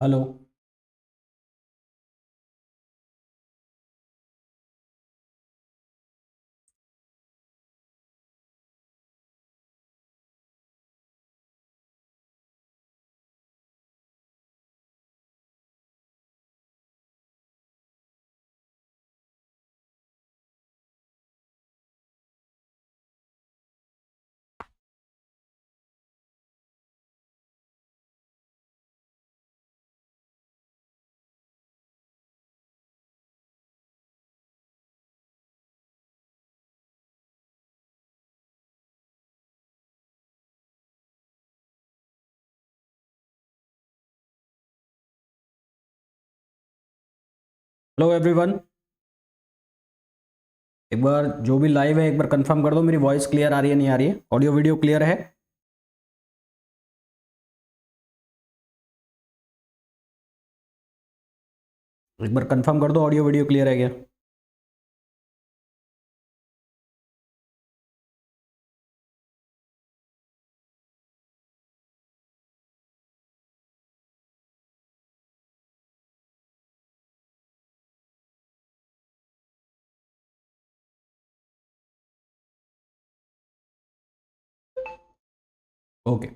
Hello. Hello everyone. एक बार जो भी लाइव है एक बार कंफर्म कर दो मेरी वॉइस क्लियर आ रही है नहीं आ रही है, ऑडियो वीडियो क्लियर है। एक बार कंफर्म कर दो ऑडियो वीडियो क्लियर है क्या। ओके।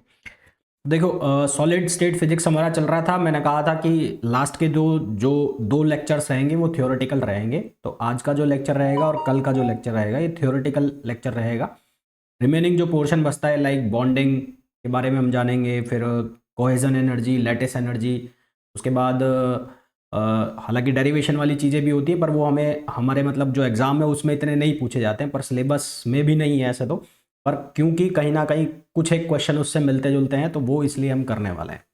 देखो, सॉलिड स्टेट फिजिक्स हमारा चल रहा था। मैंने कहा था कि लास्ट के जो दो लेक्चर्स रहेंगे वो थियोरेटिकल रहेंगे। तो आज का जो लेक्चर रहेगा और कल का जो लेक्चर रहेगा ये थियोरेटिकल लेक्चर रहेगा। रिमेनिंग जो पोर्शन बचता है लाइक बॉन्डिंग के बारे में हम जानेंगे, फिर कोहेजन एनर्जी, लैटिस एनर्जी। उसके बाद हालांकि डेरिवेशन वाली चीज़ें भी होती है पर वो हमें हमारे मतलब जो एग्ज़ाम है उसमें इतने नहीं पूछे जाते हैं, पर सिलेबस में भी नहीं है ऐसे तो। पर क्योंकि कहीं ना कहीं कुछ एक क्वेश्चन उससे मिलते जुलते हैं तो वो इसलिए हम करने वाले हैं।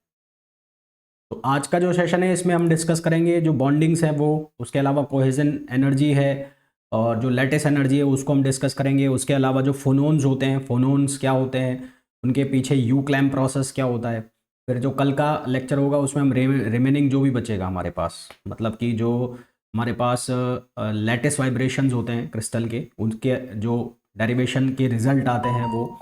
तो आज का जो सेशन है इसमें हम डिस्कस करेंगे जो बॉन्डिंग्स हैं वो, उसके अलावा कोहेजन एनर्जी है, और जो लैटिस एनर्जी है उसको हम डिस्कस करेंगे। उसके अलावा जो फोनोन्स होते हैं, फोनोन्स क्या होते हैं, उनके पीछे यू क्लैम प्रोसेस क्या होता है। फिर जो कल का लेक्चर होगा उसमें हम रिमेनिंग जो भी बचेगा हमारे पास, मतलब कि जो हमारे पास लैटिस वाइब्रेशंस होते हैं क्रिस्टल के, उनके जो डेरिवेशन के रिजल्ट आते हैं वो,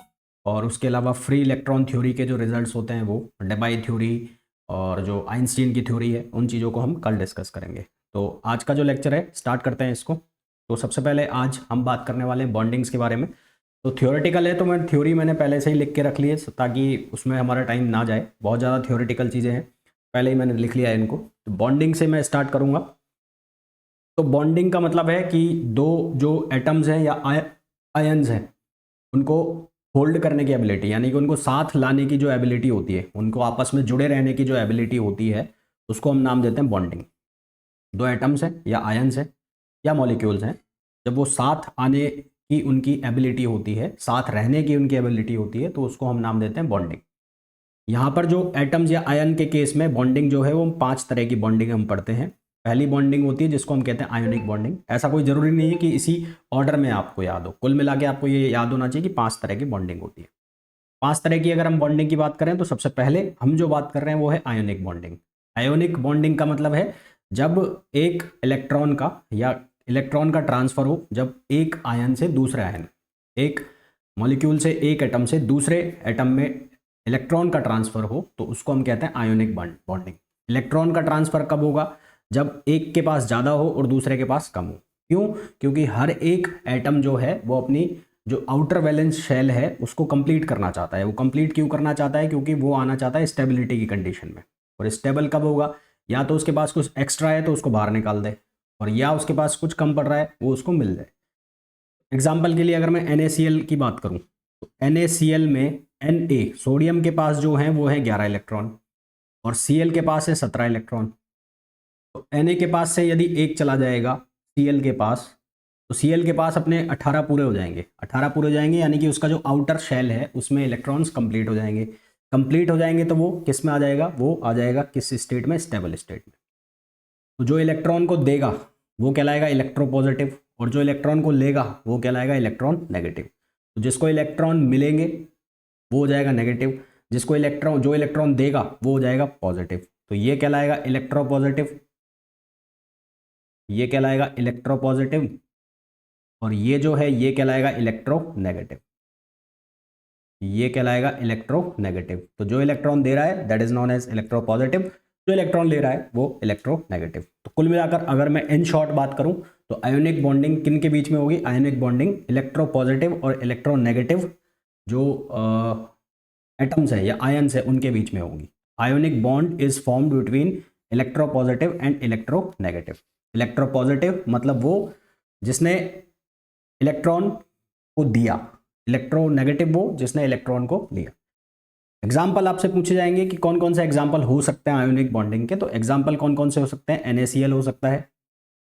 और उसके अलावा फ्री इलेक्ट्रॉन थ्योरी के जो रिजल्ट्स होते हैं वो, डेबाय थ्योरी और जो आइंस्टीन की थ्योरी है, उन चीज़ों को हम कल डिस्कस करेंगे। तो आज का जो लेक्चर है स्टार्ट करते हैं इसको। तो सबसे पहले आज हम बात करने वाले हैं बॉन्डिंग्स के बारे में। तो थ्योरेटिकल है तो मैं थ्योरी मैंने पहले से ही लिख के रख ली है ताकि उसमें हमारा टाइम ना जाए, बहुत ज़्यादा थ्योरेटिकल चीज़ें हैं, पहले ही मैंने लिख लिया है इनको। तो बॉन्डिंग से मैं स्टार्ट करूँगा। तो बॉन्डिंग का मतलब है कि दो जो एटम्स हैं या आयन्स हैं उनको होल्ड करने की एबिलिटी, यानी कि उनको साथ लाने की जो एबिलिटी होती है, उनको आपस में जुड़े रहने की जो एबिलिटी होती है, उसको हम नाम देते हैं बॉन्डिंग। दो एटम्स हैं या आयन्स हैं या मॉलिक्यूल्स हैं, जब वो साथ आने की उनकी एबिलिटी होती है, साथ रहने की उनकी एबिलिटी होती है, तो उसको हम नाम देते हैं बॉन्डिंग। यहाँ पर जो एटम्स या आयन के केस में बॉन्डिंग जो है वो 5 तरह की बॉन्डिंग हम पढ़ते हैं। पहली बॉन्डिंग होती है जिसको हम कहते हैं आयोनिक बॉन्डिंग। ऐसा कोई जरूरी नहीं है कि इसी ऑर्डर में आपको याद हो, कुल मिला के आपको ये याद होना चाहिए कि 5 तरह की बॉन्डिंग होती है। 5 तरह की अगर हम बॉन्डिंग की बात करें तो सबसे पहले हम जो बात कर रहे हैं वो है आयोनिक बॉन्डिंग। आयोनिक बॉन्डिंग का मतलब है जब एक इलेक्ट्रॉन का या इलेक्ट्रॉन का ट्रांसफर हो, जब एक आयन से दूसरे आयन, एक मॉलिक्यूल से एक एटम से दूसरे एटम में इलेक्ट्रॉन का ट्रांसफर हो, तो उसको हम कहते हैं आयोनिक बॉन्डिंग। इलेक्ट्रॉन का ट्रांसफर कब होगा? जब एक के पास ज़्यादा हो और दूसरे के पास कम हो। क्यों? क्योंकि हर एक एटम जो है वो अपनी जो आउटर वैलेंस शेल है उसको कंप्लीट करना चाहता है। वो कंप्लीट क्यों करना चाहता है? क्योंकि वो आना चाहता है स्टेबिलिटी की कंडीशन में। और स्टेबल कब होगा? या तो उसके पास कुछ एक्स्ट्रा है तो उसको बाहर निकाल दे, और या उसके पास कुछ कम पड़ रहा है वो उसको मिल जाए। एग्जाम्पल के लिए अगर मैं NaCl की बात करूं तो NaCl में Na सोडियम के पास जो है वो है 11 इलेक्ट्रॉन और Cl के पास है 17 इलेक्ट्रॉन। तो Na के पास से यदि एक चला जाएगा Cl के पास, तो Cl के पास अपने 18 पूरे हो जाएंगे। 18 पूरे हो जाएंगे यानी कि उसका जो आउटर शेल है उसमें इलेक्ट्रॉन्स कंप्लीट हो जाएंगे। कंप्लीट हो जाएंगे तो वो किस में आ जाएगा? वो आ जाएगा किस स्टेट में? स्टेबल स्टेट में। तो जो इलेक्ट्रॉन को देगा वो कहलाएगा इलेक्ट्रोपॉजिटिव, और जो इलेक्ट्रॉन को लेगा वो कहलाएगा इलेक्ट्रॉन नेगेटिव। तो जिसको इलेक्ट्रॉन मिलेंगे वो हो जाएगा नेगेटिव, जिसको इलेक्ट्रॉन जो इलेक्ट्रॉन देगा वो हो जाएगा पॉजिटिव। तो ये कहलाएगा इलेक्ट्रोपॉजिटिव, ये कहलाएगा इलेक्ट्रोपॉजिटिव, और ये जो है ये कहलाएगा इलेक्ट्रोनेगेटिव, ये कहलाएगा इलेक्ट्रोनेगेटिव। तो जो इलेक्ट्रॉन दे रहा है that is known as electropositive, जो इलेक्ट्रॉन ले रहा है वो इलेक्ट्रोनेगेटिव। तो कुल मिलाकर अगर मैं इन शॉर्ट बात करूं तो आयोनिक बॉन्डिंग किन के बीच में होगी? आयोनिक बॉन्डिंग इलेक्ट्रोपॉजिटिव और इलेक्ट्रोनेगेटिव जो एटम्स है या आयन्स है उनके बीच में होगी। Ionic bond is formed between electropositive and electronegative. Electropositive मतलब वो जिसने इलेक्ट्रॉन को दिया, इलेक्ट्रोनेगेटिव वो जिसने इलेक्ट्रॉन को लिया। एग्जाम्पल आपसे पूछे जाएंगे कि कौन कौन से एग्जाम्पल हो सकते हैं आयोनिक बॉन्डिंग के, तो एग्जाम्पल कौन कौन से हो सकते हैं? NaCl हो सकता है,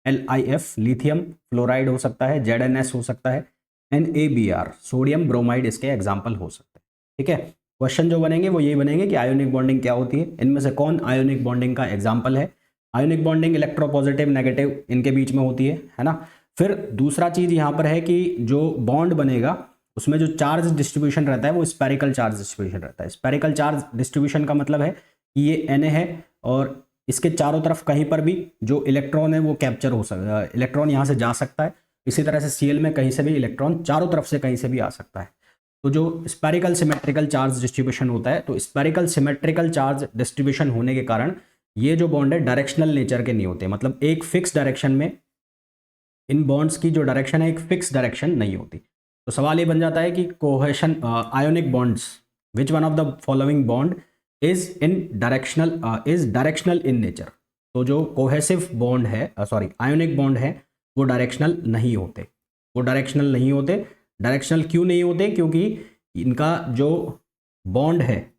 LiF लिथियम फ्लोराइड हो सकता है, ZnS हो सकता है, NaBr सोडियम ब्रोमाइड इसके एग्जाम्पल हो सकते हैं। ठीक है, क्वेश्चन जो बनेंगे वो यही बनेंगे कि आयोनिक बॉन्डिंग क्या होती है, इनमें से कौन आयोनिक बॉन्डिंग का एग्जाम्पल है। आयोनिक बॉन्डिंग इलेक्ट्रोपॉजिटिव नेगेटिव इनके बीच में होती है ना। फिर दूसरा चीज यहाँ पर है कि जो बॉन्ड बनेगा उसमें जो चार्ज डिस्ट्रीब्यूशन रहता है वो स्पेरिकल चार्ज डिस्ट्रीब्यूशन रहता है। स्पेरिकल चार्ज डिस्ट्रीब्यूशन का मतलब है कि ये Na है और इसके चारों तरफ कहीं पर भी जो इलेक्ट्रॉन है वो कैप्चर हो सकता है, इलेक्ट्रॉन यहाँ से जा सकता है। इसी तरह से Cl में कहीं से भी इलेक्ट्रॉन चारों तरफ से कहीं से भी आ सकता है। तो जो स्पेरिकल सिमेट्रिकल चार्ज डिस्ट्रीब्यूशन होता है, तो स्पेरिकल सिमेट्रिकल चार्ज डिस्ट्रीब्यूशन होने के कारण ये जो बॉन्ड है डायरेक्शनल नेचर के नहीं होते, मतलब एक फिक्स डायरेक्शन में इन बॉन्ड्स की जो डायरेक्शन है एक फिक्स डायरेक्शन नहीं होती। तो सवाल ये बन जाता है कि cohesion ionic bonds which one of the following bond is directional in nature. तो जो कोहेसिव बॉन्ड है आयोनिक बॉन्ड है वो डायरेक्शनल नहीं होते। वो डायरेक्शनल नहीं होते। डायरेक्शनल क्यों नहीं होते? क्योंकि इनका जो बॉन्ड है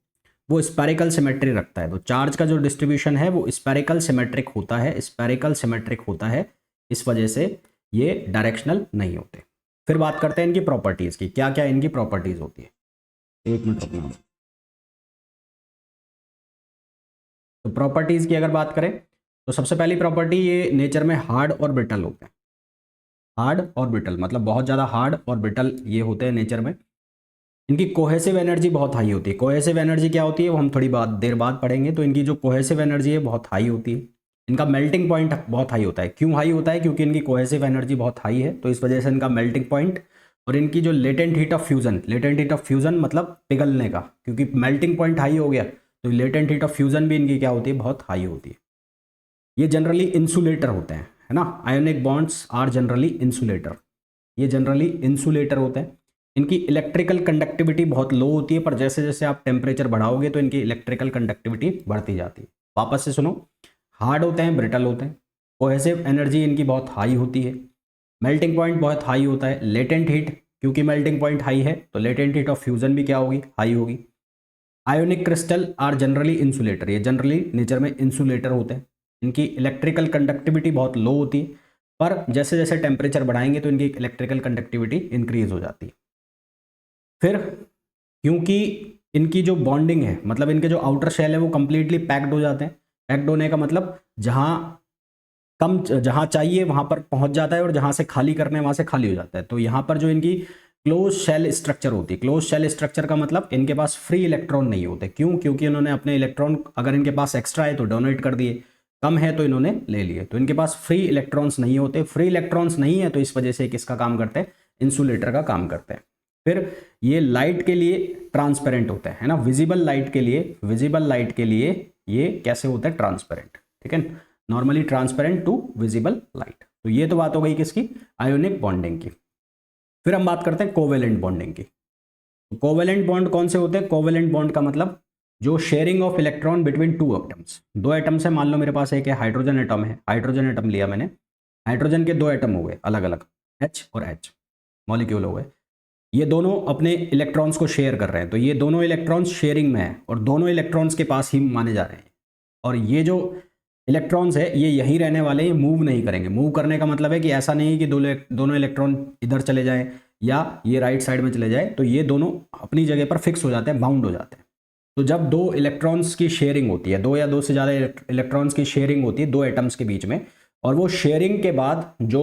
वो स्पेरिकल सिमेट्री रखता है। तो चार्ज का जो डिस्ट्रीब्यूशन है वो स्पेरिकल सिमेट्रिक होता है, स्पेरिकल सिमेट्रिक होता है, इस वजह से ये डायरेक्शनल नहीं होते। फिर बात करते हैं इनकी प्रॉपर्टीज की, क्या क्या इनकी प्रॉपर्टीज होती है। एक मिनट रुकना। तो प्रॉपर्टीज की अगर बात करें तो सबसे पहली प्रॉपर्टी, ये नेचर में हार्ड और ब्रिटल होते हैं। हार्ड और ब्रिटल मतलब बहुत ज़्यादा हार्ड और ब्रिटल ये होते हैं नेचर में। इनकी कोहेसिव एनर्जी बहुत हाई होती है। कोहेसिव एनर्जी क्या होती है वो हम थोड़ी देर बाद पढ़ेंगे। तो इनकी जो कोहेसिव एनर्जी है बहुत हाई होती है। इनका मेल्टिंग पॉइंट बहुत हाई होता है। क्यों हाई होता है? क्योंकि इनकी कोहेसिव एनर्जी बहुत हाई है, तो इस वजह से इनका मेल्टिंग पॉइंट और इनकी जो latent heat of fusion, latent heat of fusion मतलब पिघलने का, क्योंकि मेल्टिंग पॉइंट हाई हो गया तो लेटेंट हीट ऑफ फ्यूजन भी इनकी क्या होती है? बहुत हाई होती है। ये जनरली इंसुलेटर होते हैं, है ना। Ionic bonds are generally insulator, ये जनरली इंसुलेटर होते हैं। इनकी इलेक्ट्रिकल कंडक्टिविटी बहुत लो होती है, पर जैसे जैसे आप टेम्परेचर बढ़ाओगे तो इनकी इलेक्ट्रिकल कंडक्टिविटी बढ़ती जाती है। वापस से सुनो, हार्ड होते हैं, ब्रिटल होते हैं, कोहेसिव एनर्जी इनकी बहुत हाई होती है, मेल्टिंग पॉइंट बहुत हाई होता है, लेटेंट हीट, क्योंकि मेल्टिंग पॉइंट हाई है तो लेटेंट हीट ऑफ फ्यूजन भी क्या होगी? हाई होगी। Ionic crystal are generally insulator, ये जनरली नेचर में इंसुलेटर होते हैं। इनकी इलेक्ट्रिकल कंडक्टिविटी बहुत लो होती है, पर जैसे जैसे टेम्परेचर बढ़ाएंगे तो इनकी इलेक्ट्रिकल कंडक्टिविटी इंक्रीज हो जाती है। फिर क्योंकि इनकी जो बॉन्डिंग है, मतलब इनके जो आउटर शेल है वो कंप्लीटली पैक्ड हो जाते हैं। पैक्ड होने का मतलब जहाँ चाहिए वहाँ पर पहुँच जाता है और जहाँ से खाली करने हैं वहाँ से खाली हो जाता है। तो यहाँ पर जो इनकी क्लोज शेल स्ट्रक्चर होती है, क्लोज शेल स्ट्रक्चर का मतलब इनके पास फ्री इलेक्ट्रॉन नहीं होते। क्यों? क्योंकि इन्होंने अपने इलेक्ट्रॉन, अगर इनके पास एक्स्ट्रा है तो डोनेट कर दिए, कम है तो इन्होंने ले लिए, तो इनके पास फ्री इलेक्ट्रॉन्स नहीं होते। फ्री इलेक्ट्रॉन्स नहीं है तो इस वजह से किसका काम करते हैं? इंसुलेटर का काम करते हैं। फिर ये लाइट के लिए ट्रांसपेरेंट होता है ना, विजिबल लाइट के लिए, विजिबल लाइट के लिए ये कैसे होता है? ट्रांसपेरेंट। ठीक है, normally transparent to visible light. तो ये तो बात हो गई किसकी? आयोनिक बॉन्डिंग की। फिर हम बात करते हैं कोवेलेंट बॉन्डिंग की। कोवेलेंट बॉन्ड कौन से होते हैं? कोवेलेंट बॉन्ड का मतलब जो sharing of electron between two atoms, दो एटम्स है। मान लो मेरे पास एक है हाइड्रोजन एटम है, हाइड्रोजन एटम लिया मैंने, हाइड्रोजन के दो एटम हो गए अलग अलग, H और H मॉलिक्यूल हो गए। ये दोनों अपने इलेक्ट्रॉन्स को शेयर कर रहे हैं, तो ये दोनों इलेक्ट्रॉन्स शेयरिंग में है और दोनों इलेक्ट्रॉन्स के पास ही माने जा रहे हैं। और ये जो इलेक्ट्रॉन्स है ये यहीं रहने वाले, ये मूव नहीं करेंगे। मूव करने का मतलब है कि ऐसा नहीं कि दोनों इलेक्ट्रॉन इधर चले जाएं या ये राइट साइड में चले जाए, तो ये दोनों अपनी जगह पर फिक्स हो जाते हैं, बाउंड हो जाते हैं। तो जब दो इलेक्ट्रॉन्स की शेयरिंग होती है, दो या दो से ज़्यादा इलेक्ट्रॉन्स की शेयरिंग होती है दो एटम्स के बीच में, और वो शेयरिंग के बाद जो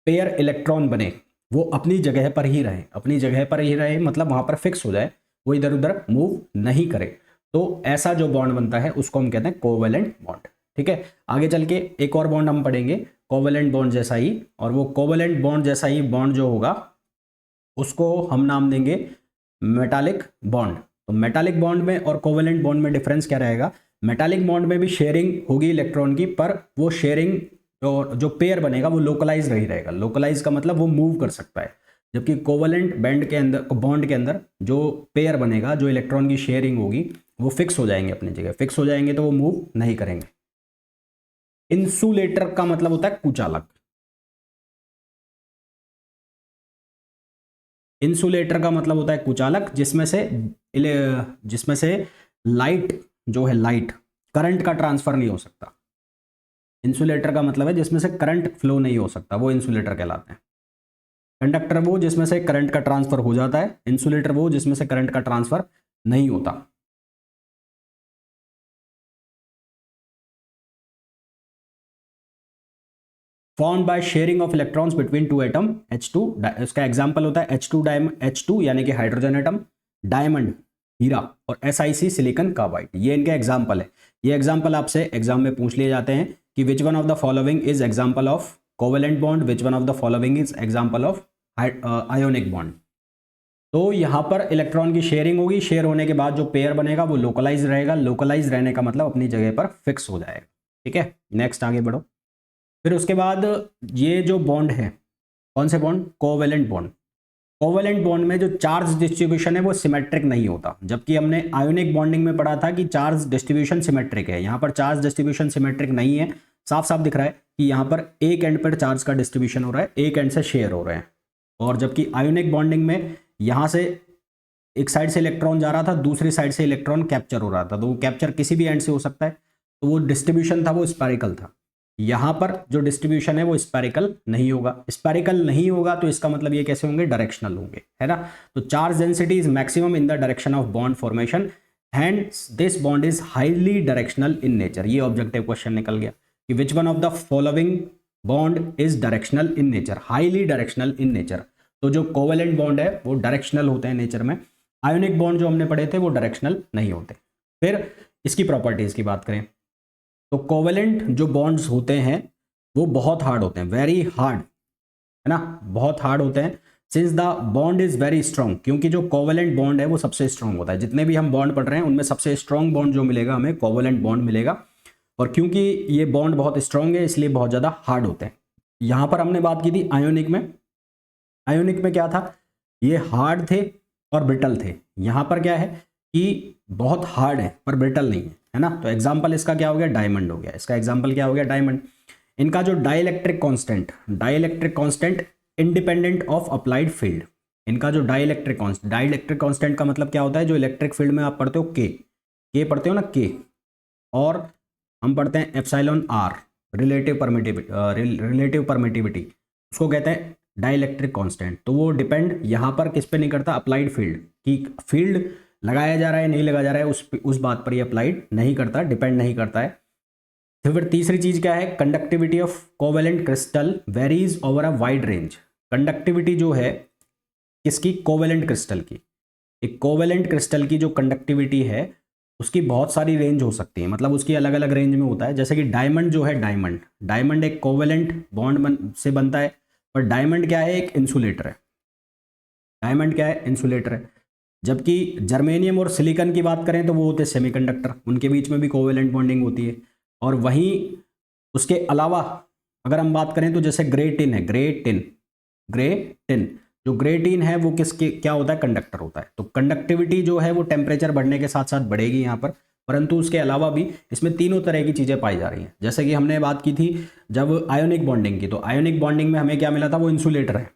पेयर इलेक्ट्रॉन बने वो अपनी जगह पर ही रहे, अपनी जगह पर ही रहे मतलब वहाँ पर फिक्स हो जाए, वो इधर उधर मूव नहीं करे, तो ऐसा जो बॉन्ड बनता है उसको हम कहते हैं कोवेलेंट बॉन्ड। ठीक है, आगे चल के एक और बॉन्ड हम पढ़ेंगे कोवेलेंट बॉन्ड जैसा ही, और वो कोवेलेंट बॉन्ड जैसा ही बॉन्ड जो होगा उसको हम नाम देंगे मेटालिक बॉन्ड। तो मेटालिक बॉन्ड में और कोवेलेंट बॉन्ड में डिफरेंस क्या रहेगा? मेटालिक बॉन्ड में भी शेयरिंग होगी इलेक्ट्रॉन की, पर वो शेयरिंग और जो पेयर बनेगा वो लोकलाइज नहीं रहेगा। लोकलाइज का मतलब वो मूव कर सकता है, जबकि कोवलेंट बैंड के अंदर, बॉन्ड के अंदर जो पेयर बनेगा, जो इलेक्ट्रॉन की शेयरिंग होगी, वो फिक्स हो जाएंगे अपनी जगह। फिक्स हो जाएंगे तो वो मूव नहीं करेंगे। इंसुलेटर का मतलब होता है कुचालक। इंसुलेटर का मतलब होता है कुचालक, जिसमें से लाइट जो है, लाइट करंट का ट्रांसफर नहीं हो सकता। इंसुलेटर का मतलब है जिसमें से करंट फ्लो नहीं हो सकता, वो इंसुलेटर कहलाते हैं। कंडक्टर वो जिसमें से करंट का ट्रांसफर हो जाता है, इंसुलेटर वो जिसमें से करंट का ट्रांसफर नहीं होता। Formed by sharing of electrons between two atom H2। इसका एग्जांपल होता है H2 यानी कि हाइड्रोजन एटम, डायमंड हीरा, और SiC सिलिकॉन कार्बाइड। ये इनके एग्जांपल है। ये एग्जांपल आपसे एग्जाम में पूछ लिए जाते हैं कि which one of the following is example of covalent bond, which one of the following is example of ionic bond. तो यहाँ पर इलेक्ट्रॉन की शेयरिंग होगी, शेयर होने के बाद जो पेयर बनेगा वो लोकलाइज रहेगा। लोकलाइज रहने का मतलब अपनी जगह पर फिक्स हो जाएगा। ठीक है, नेक्स्ट आगे बढ़ो। फिर उसके बाद ये जो बॉन्ड है, कौन से bond? Covalent bond. Covalent bond में जो चार्ज डिस्ट्रीब्यूशन है वो सिमेट्रिक नहीं होता, जबकि हमने आयोनिक बॉन्डिंग में पढ़ा था कि चार्ज डिस्ट्रीब्यूशन सिमेट्रिक है। यहाँ पर चार्ज डिस्ट्रीब्यूशन सिमेट्रिक नहीं है। साफ साफ दिख रहा है कि यहाँ पर एक एंड पर चार्ज का डिस्ट्रीब्यूशन हो रहा है, एक एंड से शेयर हो रहे हैं। और जबकि आयोनिक बॉन्डिंग में यहाँ से एक साइड से इलेक्ट्रॉन जा रहा था, दूसरी साइड से इलेक्ट्रॉन कैप्चर हो रहा था, तो वो कैप्चर किसी भी एंड से हो सकता है, तो वो डिस्ट्रीब्यूशन था वो स्पेरिकल था। यहाँ पर जो डिस्ट्रीब्यूशन है वो स्पेरिकल नहीं होगा। स्पेरिकल नहीं होगा तो इसका मतलब ये कैसे होंगे? डायरेक्शनल होंगे, है ना। तो charge density is maximum in the direction of bond formation, hence this bond is highly directional in nature. ये ऑब्जेक्टिव क्वेश्चन निकल गया कि which one of the following bond is directional in nature, highly directional in nature. तो जो covalent bond है वो directional होते हैं नेचर में। आयोनिक बॉन्ड जो हमने पढ़े थे वो डायरेक्शनल नहीं होते। फिर इसकी प्रॉपर्टीज की बात करें तो कोवेलेंट जो बॉन्ड्स होते हैं वो बहुत हार्ड होते हैं, वेरी हार्ड, है ना, बहुत हार्ड होते हैं। Since the bond is very strong, क्योंकि जो कोवेलेंट बॉन्ड है वो सबसे स्ट्रॉन्ग होता है। जितने भी हम बॉन्ड पढ़ रहे हैं उनमें सबसे स्ट्रॉन्ग बॉन्ड जो मिलेगा हमें, कोवेलेंट बॉन्ड मिलेगा। और क्योंकि ये बॉन्ड बहुत स्ट्रॉन्ग है इसलिए बहुत ज़्यादा हार्ड होते हैं। यहाँ पर हमने बात की थी आयोनिक में। आयोनिक में क्या था? ये हार्ड थे और ब्रिटल थे। यहाँ पर क्या है कि बहुत हार्ड है पर ब्रिटल नहीं है ना। तो एग्जाम्पल इसका क्या हो गया? डायमंड हो गया। इसका एग्जाम्पल क्या हो गया? डायमंड। इनका जो dielectric constant independent of applied field. इनका जो डाइलेक्ट्रिक कांस्टेंट का मतलब क्या होता है? जो इलेक्ट्रिक फील्ड में आप पढ़ते हो के पढ़ते हो ना, के, और हम पढ़ते हैं एप्सिलॉन आर, रिलेटिव परमिटिविटी, उसको कहते हैं डाइलेक्ट्रिक कांस्टेंट। तो वो डिपेंड यहाँ पर किस पे नहीं करता? अप्लाइड फील्ड, कि फील्ड लगाया जा रहा है नहीं लगाया जा रहा है उस बात पर ये अप्लाइड नहीं करता, डिपेंड नहीं करता है। तो फिर तीसरी चीज क्या है? Conductivity of covalent crystal varies over a wide range. Conductivity जो है किसकी? कोवेलेंट क्रिस्टल की। एक कोवेलेंट क्रिस्टल की जो कंडक्टिविटी है उसकी बहुत सारी रेंज हो सकती है, मतलब उसकी अलग अलग रेंज में होता है। जैसे कि डायमंड जो है, डायमंड एक कोवेलेंट बॉन्ड से बनता है, पर डायमंड क्या है? एक इंसुलेटर है। डायमंड क्या है? इंसुलेटर है। जबकि जर्मेनियम और सिलिकॉन की बात करें तो वो होते हैं सेमीकंडक्टर, उनके बीच में भी कोवेलेंट बॉन्डिंग होती है। और वहीं उसके अलावा अगर हम बात करें तो जैसे ग्रे टिन है, जो ग्रे टिन है वो किसके क्या होता है? कंडक्टर होता है। तो कंडक्टिविटी जो है वो टेम्परेचर बढ़ने के साथ साथ बढ़ेगी यहाँ पर, परंतु उसके अलावा भी इसमें तीनों तरह की चीज़ें पाई जा रही हैं। जैसे कि हमने बात की थी जब आयोनिक बॉन्डिंग की, तो आयोनिक बॉन्डिंग में हमें क्या मिला था? वो इंसुलेटर है।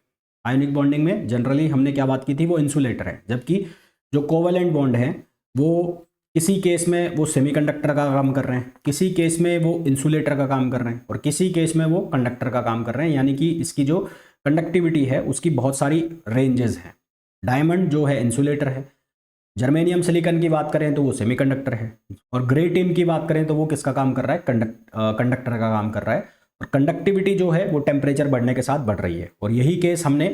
आयोनिक बॉन्डिंग में जनरली हमने क्या बात की थी? वो इंसुलेटर है। जबकि जो कोवेलेंट बॉन्ड है वो किसी केस में वो सेमीकंडक्टर का काम कर रहे हैं, किसी केस में वो इंसुलेटर का काम कर रहे हैं, और किसी केस में वो कंडक्टर का काम कर रहे हैं। यानी कि इसकी जो कंडक्टिविटी है उसकी बहुत सारी रेंजेस हैं। डायमंड जो है इंसुलेटर है, जर्मेनियम सिलिकॉन की बात करें तो वो सेमीकंडक्टर है, और ग्रे टिन की बात करें तो वो किसका काम कर रहा है? कंडक्टर का काम कर रहा है। और कंडक्टिविटी जो है वो टेम्परेचर बढ़ने के साथ बढ़ रही है। और यही केस हमने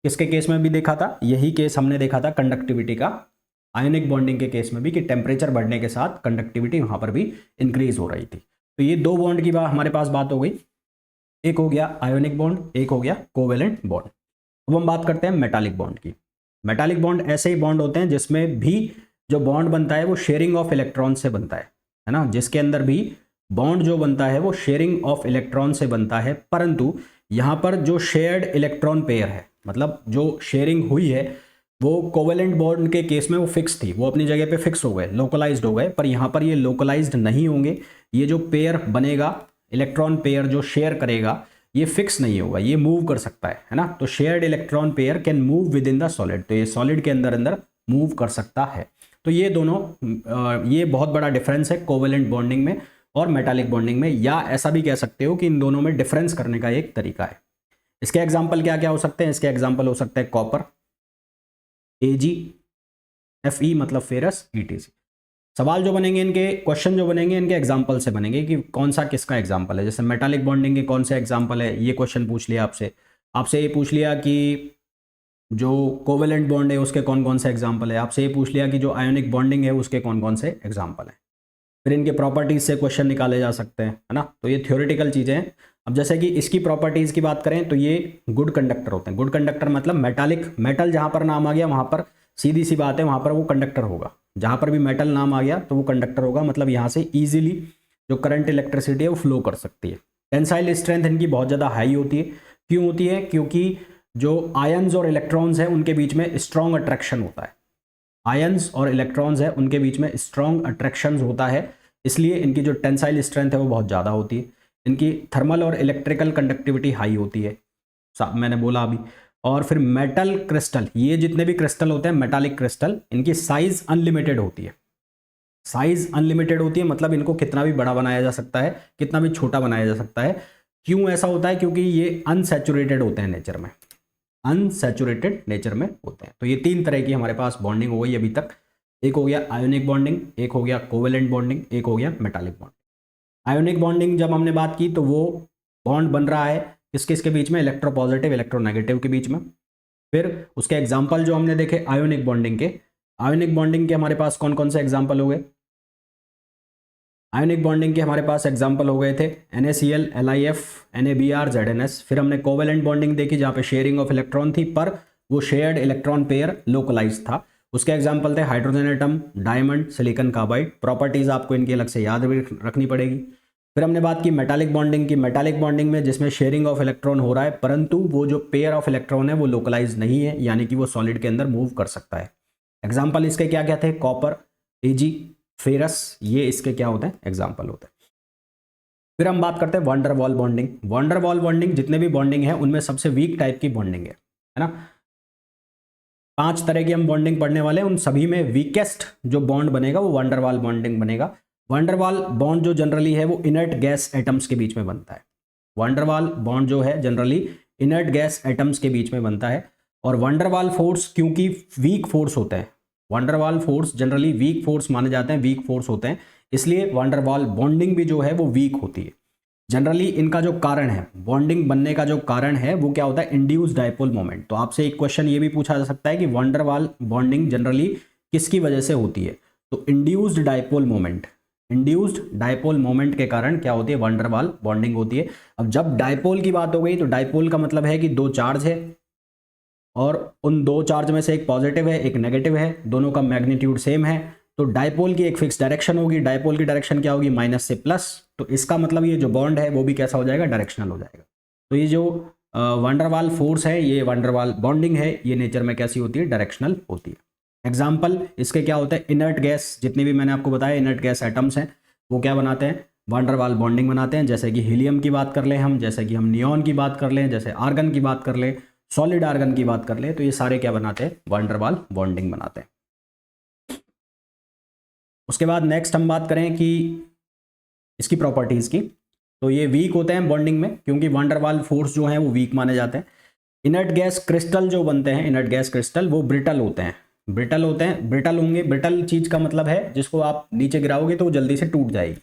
किसके केस में भी देखा था? यही केस हमने देखा था कंडक्टिविटी का, आयोनिक बॉन्डिंग के केस में भी, कि टेम्परेचर बढ़ने के साथ कंडक्टिविटी वहाँ पर भी इंक्रीज हो रही थी। तो ये दो बॉन्ड की बात हमारे पास बात हो गई। एक हो गया आयोनिक बॉन्ड, एक हो गया कोवेलेंट बॉन्ड। अब हम बात करते हैं मेटालिक बॉन्ड की। मेटालिक बॉन्ड ऐसे ही बॉन्ड होते हैं जिसमें भी जो बॉन्ड बनता है वो शेयरिंग ऑफ इलेक्ट्रॉन से बनता है है ना, जिसके अंदर भी बॉन्ड जो बनता है वो शेयरिंग ऑफ इलेक्ट्रॉन से बनता है, परंतु यहाँ पर जो शेयर्ड इलेक्ट्रॉन पेयर है, मतलब जो शेयरिंग हुई है वो कोवेलेंट बॉन्ड के केस में वो फिक्स थी, वो अपनी जगह पे फिक्स हो गए, लोकलाइज्ड हो गए, पर यहाँ पर ये लोकलाइज्ड नहीं होंगे। ये जो पेयर बनेगा, इलेक्ट्रॉन पेयर जो शेयर करेगा, ये फिक्स नहीं होगा, ये मूव कर सकता है ना। तो shared electron pair can move with in the solid, तो ये सॉलिड के अंदर अंदर मूव कर सकता है। तो ये दोनों ये बहुत बड़ा डिफरेंस है कोवेलेंट बॉन्डिंग में और मेटालिक बॉन्डिंग में, या ऐसा भी कह सकते हो कि इन दोनों में डिफरेंस करने का एक तरीका है। इसके एग्जाम्पल क्या क्या हो सकते हैं? इसके एग्जाम्पल हो सकते हैं कॉपर, Ag, Fe मतलब फेरस, ETC। सवाल जो बनेंगे इनके, क्वेश्चन जो बनेंगे इनके एग्जाम्पल से बनेंगे कि कौन सा किसका एग्जाम्पल है। जैसे मेटालिक बॉन्डिंग के कौन सा एग्जाम्पल है, ये क्वेश्चन पूछ लिया आपसे। आपसे ये पूछ लिया कि जो कोवेलेंट बॉन्ड है उसके कौन कौन से एग्जाम्पल है। आपसे ये पूछ लिया कि जो आयोनिक बॉन्डिंग है उसके कौन कौन से एग्जाम्पल है। फिर इनके प्रॉपर्टीज से क्वेश्चन निकाले जा सकते हैं, है ना। तो ये थ्योरेटिकल चीज़ें हैं। अब जैसे कि इसकी प्रॉपर्टीज़ की बात करें तो ये गुड कंडक्टर होते हैं। गुड कंडक्टर मतलब मेटालिक, मेटल जहाँ पर नाम आ गया वहाँ पर सीधी सी बात है, वहाँ पर वो कंडक्टर होगा। जहाँ पर भी मेटल नाम आ गया तो वो कंडक्टर होगा, मतलब यहाँ से ईजिली जो करंट इलेक्ट्रिसिटी है वो फ्लो कर सकती है। टेंसाइल स्ट्रेंथ इनकी बहुत ज़्यादा हाई होती है। क्यों होती है? क्योंकि जो आयन्स और इलेक्ट्रॉन्स हैं उनके बीच में स्ट्रॉन्ग अट्रैक्शन होता है। आयन्स और इलेक्ट्रॉन्स है उनके बीच में स्ट्रॉन्ग अट्रैक्शन होता है, इसलिए इनकी जो टेंसाइल स्ट्रेंथ है वो बहुत ज़्यादा होती है। इनकी थर्मल और इलेक्ट्रिकल कंडक्टिविटी हाई होती है, मैंने बोला अभी। और फिर मेटल क्रिस्टल, ये जितने भी क्रिस्टल होते हैं मेटालिक क्रिस्टल, इनकी साइज अनलिमिटेड होती है। साइज अनलिमिटेड होती है मतलब इनको कितना भी बड़ा बनाया जा सकता है, कितना भी छोटा बनाया जा सकता है। क्यों ऐसा होता है? क्योंकि ये अनसैचुरेटेड होते हैं नेचर में, अनसैचुरेटेड नेचर में होते हैं। तो ये तीन तरह की हमारे पास बॉन्डिंग हो गई अभी तक। एक हो गया आयोनिक बॉन्डिंग, एक हो गया कोवेलेंट बॉन्डिंग, एक हो गया मेटालिक बॉन्डिंग। आयोनिक बॉन्डिंग जब हमने बात की तो वो बॉन्ड बन रहा है किस किस के बीच में? इलेक्ट्रोपॉजिटिव इलेक्ट्रोनेगेटिव के बीच में। फिर उसके एग्जाम्पल जो हमने देखे आयोनिक बॉन्डिंग के, आयोनिक बॉन्डिंग के हमारे पास कौन कौन से एग्जाम्पल हो गए? आयोनिक बॉन्डिंग के हमारे पास एग्जाम्पल हो गए थे NaCl, LiF, NaBr, ZnS। फिर हमने कोवेलेंट बॉन्डिंग देखी जहाँ पे शेयरिंग ऑफ इलेक्ट्रॉन थी पर वो शेयर्ड इलेक्ट्रॉन पेयर लोकलाइज था। उसके एग्जाम्पल थे hydrogen atom, diamond, silicon carbide. Properties आपको इनकी अलग से याद रखनी पड़ेगी। फिर हमने बात की मेटालिक बॉन्डिंग की। मेटालिक बॉन्डिंग में जिसमें शेयरिंग ऑफ इलेक्ट्रॉन हो रहा है परंतु वो जो पेयर ऑफ इलेक्ट्रॉन है वो लोकलाइज नहीं है, यानी कि वो सॉलिड के अंदर मूव कर सकता है। एग्जाम्पल इसके क्या क्या थे? कॉपर, Ag, फेरस, ये इसके क्या होते हैं? एग्जाम्पल होते हैं। फिर हम बात करते हैं wonder wall bonding. Wonder wall bonding जितने भी बॉन्डिंग है उनमें सबसे वीक टाइप की बॉन्डिंग है ना। 5 तरह की हम बॉन्डिंग पढ़ने वाले हैं, उन सभी में वीकेस्ट जो बॉन्ड बनेगा वो वंडर वॉल बॉन्डिंग बनेगा। वंडर वॉल बॉन्ड जो जनरली है वो इनर्ट गैस एटम्स के बीच में बनता है। वंडर वॉल बॉन्ड जो है जनरली इनर्ट गैस एटम्स के बीच में बनता है। और वंडर वॉल फोर्स क्योंकि वीक फोर्स होते हैं, wonder wall force generally weak force माने जाते हैं, वीक फोर्स होते हैं, इसलिए वंडर वॉल बॉन्डिंग भी जो है वो वीक होती है। जनरली इनका जो कारण है, बॉन्डिंग बनने का जो कारण है वो क्या होता है? Induced dipole moment. तो आपसे एक क्वेश्चन ये भी पूछा जा सकता है कि वंडर वॉल बॉन्डिंग जनरली किसकी वजह से होती है? तो induced dipole moment, induced dipole moment के कारण क्या होती है? वंडर वॉल बॉन्डिंग होती है। अब जब डायपोल की बात हो गई तो डायपोल का मतलब है कि दो चार्ज है और उन दो चार्ज में से एक पॉजिटिव है एक नेगेटिव है, दोनों का मैग्नीट्यूड सेम है, तो डायपोल की एक फिक्स डायरेक्शन होगी। डायपोल की डायरेक्शन क्या होगी? माइनस से प्लस। तो इसका मतलब ये जो बॉन्ड है वो भी कैसा हो जाएगा? डायरेक्शनल हो जाएगा। तो ये जो वंडरवाल फोर्स है, ये वंडरवाल बॉन्डिंग है, ये नेचर में कैसी होती है? डायरेक्शनल होती है। एग्जाम्पल इसके क्या होते हैं? इनर्ट गैस, जितनी भी मैंने आपको बताया इनर्ट गैस एटम्स हैं वो क्या बनाते हैं? वंडरवाल बॉन्डिंग बनाते हैं। जैसे कि हीलियम की बात कर लें हम, जैसे कि हम नियॉन की बात कर लें, जैसे आर्गन की बात कर लें, सॉलिड आर्गन की बात कर लें, तो ये सारे क्या बनाते हैं? वंडरवाल बॉन्डिंग बनाते हैं। उसके बाद नेक्स्ट हम बात करें कि इसकी प्रॉपर्टीज की, तो ये वीक होते हैं बॉन्डिंग में क्योंकि वंडरवाल फोर्स जो है वो वीक माने जाते हैं। इनर्ट गैस क्रिस्टल जो बनते हैं, इनर्ट गैस क्रिस्टल, वो ब्रिटल होते हैं। ब्रिटल होते हैं, ब्रिटल होंगे। ब्रिटल चीज का मतलब है जिसको आप नीचे गिराओगे तो वो जल्दी से टूट जाएगी।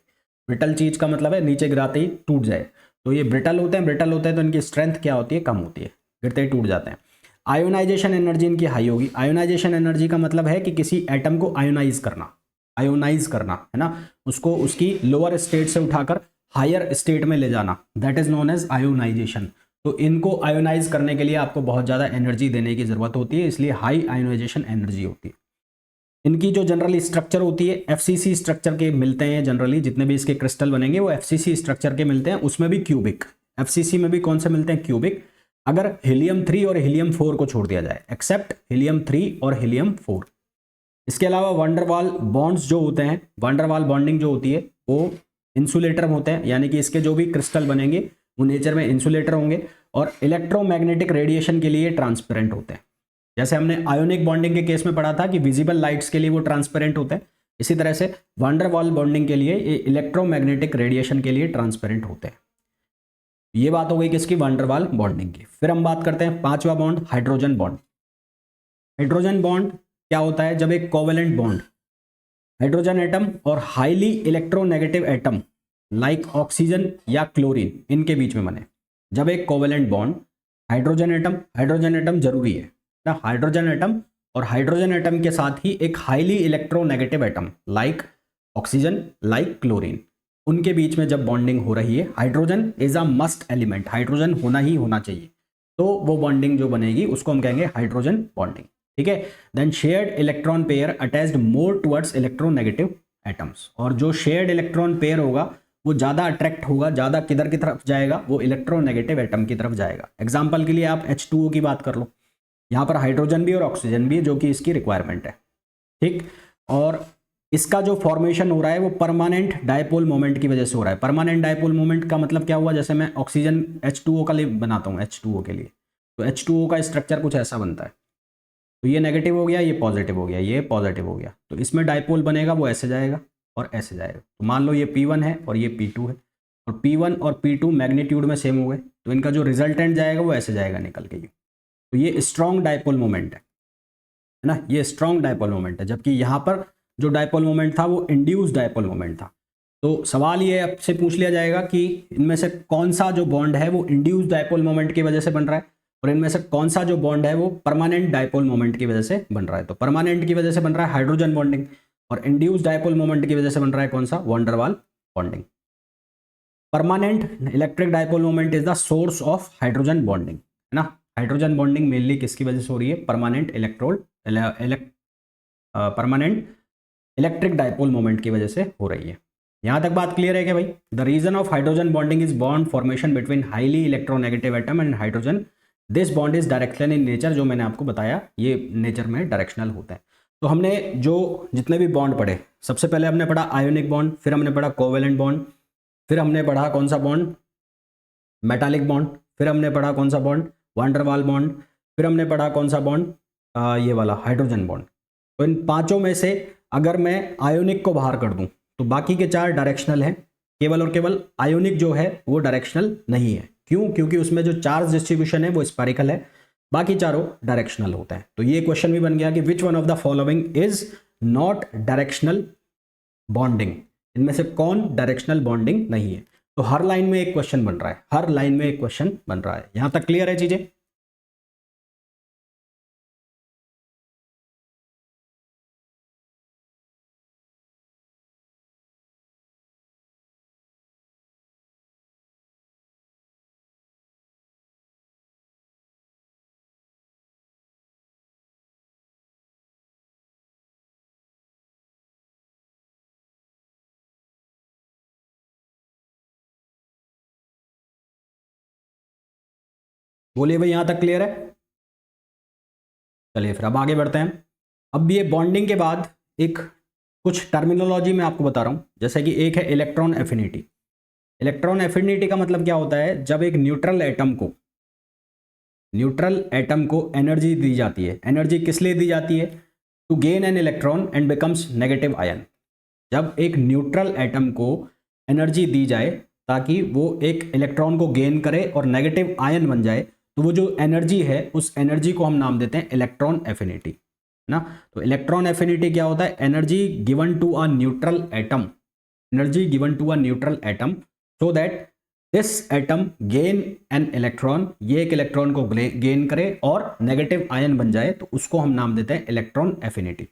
ब्रिटल चीज का मतलब है नीचे गिराते ही टूट जाए, तो ये ब्रिटल होते हैं। ब्रिटल होते हैं तो इनकी स्ट्रेंथ क्या होती है? कम होती है, गिरते ही टूट जाते हैं। आयोनाइजेशन एनर्जी इनकी हाई होगी। आयोनाइजेशन एनर्जी का मतलब है कि किसी एटम को आयोनाइज करना, आयोनाइज करना है ना, उसको उसकी लोअर स्टेट से उठाकर हायर स्टेट में ले जाना, that is known as ionisation. तो इनको आयोनाइज करने के लिए आपको बहुत ज़्यादा एनर्जी देने की जरूरत होती है, इसलिए हाई आयोनाइजेशन एनर्जी होती है। इनकी जो जनरली स्ट्रक्चर होती है एफसीसी स्ट्रक्चर के मिलते हैं, जनरली जितने भी इसके क्रिस्टल बनेंगे वो एफसीसी स्ट्रक्चर के मिलते हैं, उसमें भी क्यूबिक। एफसीसी में भी कौन से मिलते हैं? क्यूबिक। अगर हीलियम 3 और हीलियम 4 को छोड़ दिया जाए, एक्सेप्ट हीलियम 3 और हीलियम 4। इसके अलावा वंडरवाल बॉन्ड्स जो होते हैं, वंडरवाल बॉन्डिंग जो होती है वो इंसुलेटर होते हैं, यानी कि इसके जो भी क्रिस्टल बनेंगे वो नेचर में इंसुलेटर होंगे और इलेक्ट्रोमैग्नेटिक रेडिएशन के लिए ट्रांसपेरेंट होते हैं। जैसे हमने आयोनिक बॉन्डिंग के केस में पढ़ा था कि विजिबल लाइट्स के लिए वो ट्रांसपेरेंट होते हैं, इसी तरह से वंडरवाल बॉन्डिंग के लिए ये इलेक्ट्रोमैग्नेटिक रेडिएशन के लिए ट्रांसपेरेंट होते हैं। ये बात हो गई किसकी? वंडरवाल बॉन्डिंग की। फिर हम बात करते हैं पांचवा bond, hydrogen bond. Hydrogen bond क्या होता है? जब एक कोवेलेंट बॉन्ड हाइड्रोजन एटम और highly electronegative atom like oxygen या क्लोरीन इनके बीच में बने। जब एक कोवेलेंट बॉन्ड हाइड्रोजन एटम जरूरी है ना, हाइड्रोजन एटम और हाइड्रोजन एटम के साथ ही एक highly electronegative atom like oxygen, like chlorine, उनके बीच में जब बॉन्डिंग हो रही है, hydrogen is a must element, hydrogen होना ही होना चाहिए, तो वो बॉन्डिंग जो बनेगी उसको हम कहेंगे हाइड्रोजन बॉन्डिंग। ठीक है। Then shared electron pair attached more towards electronegative atoms, और जो शेयर्ड इलेक्ट्रॉन पेयर होगा वो ज़्यादा अट्रैक्ट होगा, ज़्यादा किधर की तरफ जाएगा? वो इलेक्ट्रोनेगेटिव एटम की तरफ जाएगा। एग्जाम्पल के लिए आप H2O की बात कर लो, यहाँ पर हाइड्रोजन भी और ऑक्सीजन भी, जो कि इसकी रिक्वायरमेंट है। ठीक। और इसका जो फॉर्मेशन हो रहा है वो परमानेंट डायपोल मोमेंट की वजह से हो रहा है। परमानेंट डायपोल मोमेंट का मतलब क्या हुआ? जैसे मैं ऑक्सीजन H2O का लिए बनाता हूँ, H2O के लिए, तो H2O का स्ट्रक्चर कुछ ऐसा बनता है, तो ये नेगेटिव हो गया, ये पॉजिटिव हो गया, ये पॉजिटिव हो गया, तो इसमें डायपोल बनेगा, वो ऐसे जाएगा और ऐसे जाएगा। तो मान लो ये P1 है और ये P2 है, और P1 और P2 मैग्नीट्यूड में सेम हो गए, तो इनका जो रिजल्टेंट जाएगा वो ऐसे जाएगा निकल के। तो ये स्ट्रॉन्ग डायपोल मोमेंट है ना, ये स्ट्रॉन्ग डायपोल मोमेंट है। जबकि यहाँ पर जो डायपोल मोमेंट था वो इंड्यूस डायपोल मोमेंट था। तो सवाल ये आपसे पूछ लिया जाएगा कि इनमें से कौन सा जो बॉन्ड है वो इंड्यूस डायपोल मोमेंट की वजह से बन रहा है, और इनमें से कौन सा जो बॉन्ड है वो परमानेंट डायपोल मोमेंट की वजह से बन रहा है। तो परमानेंट की वजह से बन रहा है हाइड्रोजन बॉन्डिंग, और इंड्यूस डायपोल मोमेंट की वजह से बन रहा है कौन सा? Van der Waals bonding. Permanent electric dipole moment is the source of hydrogen bonding, है ना। हाइड्रोजन बॉन्डिंग मेनली किसकी वजह से हो रही है? परमानेंट इलेक्ट्रिक डायपोल मोमेंट की वजह से हो रही है। यहां तक बात क्लियर है क्या भाई? The reason of hydrogen bonding is bond formation between highly electronegative atom and hydrogen. This bond is directional in nature, जो मैंने आपको बताया ये नेचर में डायरेक्शनल होता है। तो हमने जो जितने भी बॉन्ड पढ़े, सबसे पहले हमने पढ़ा आयोनिक बॉन्ड, फिर हमने पढ़ा कोवेलेंट बॉन्ड, फिर हमने पढ़ा कौन सा बॉन्ड? मेटालिक बॉन्ड, फिर हमने पढ़ा कौन सा बॉन्ड? वंडरवाल बॉन्ड, फिर हमने पढ़ा कौन सा बॉन्ड? ये वाला हाइड्रोजन बॉन्ड। तो इन पांचों में से अगर मैं आयोनिक को बाहर कर दूं तो बाकी के चार डायरेक्शनल हैं, केवल और केवल आयोनिक जो है वो डायरेक्शनल नहीं है। क्यों? क्योंकि उसमें जो चार्ज डिस्ट्रीब्यूशन है वो स्पेरिकल है, बाकी चारों डायरेक्शनल होता है। तो ये क्वेश्चन भी बन गया कि which one of the following is not directional bonding, इनमें से कौन डायरेक्शनल बॉन्डिंग नहीं है। तो हर लाइन में एक क्वेश्चन बन रहा है, हर लाइन में एक क्वेश्चन बन रहा है। यहां तक क्लियर है चीजें? बोलिए भाई, यहां तक क्लियर है? चलिए फिर अब आगे बढ़ते हैं। अब ये बॉन्डिंग के बाद एक कुछ टर्मिनोलॉजी मैं आपको बता रहा हूं, जैसे कि एक है इलेक्ट्रॉन एफिनिटी। इलेक्ट्रॉन एफिनिटी का मतलब क्या होता है? जब एक न्यूट्रल एटम को एनर्जी दी जाती है। एनर्जी किस लिए दी जाती है? To gain an electron and becomes negative ion. जब एक न्यूट्रल एटम को एनर्जी दी जाए ताकि वो एक इलेक्ट्रॉन को गेन करे और नेगेटिव आयन बन जाए, तो वो जो एनर्जी है उस एनर्जी को हम नाम देते हैं इलेक्ट्रॉन एफिनिटी, ना। तो इलेक्ट्रॉन एफिनिटी क्या होता है? Energy given to a neutral atom, energy given to a neutral atom so that this atom gain an electron, ये एक इलेक्ट्रॉन को गेन करे और नेगेटिव आयन बन जाए, तो उसको हम नाम देते हैं इलेक्ट्रॉन एफिनिटी।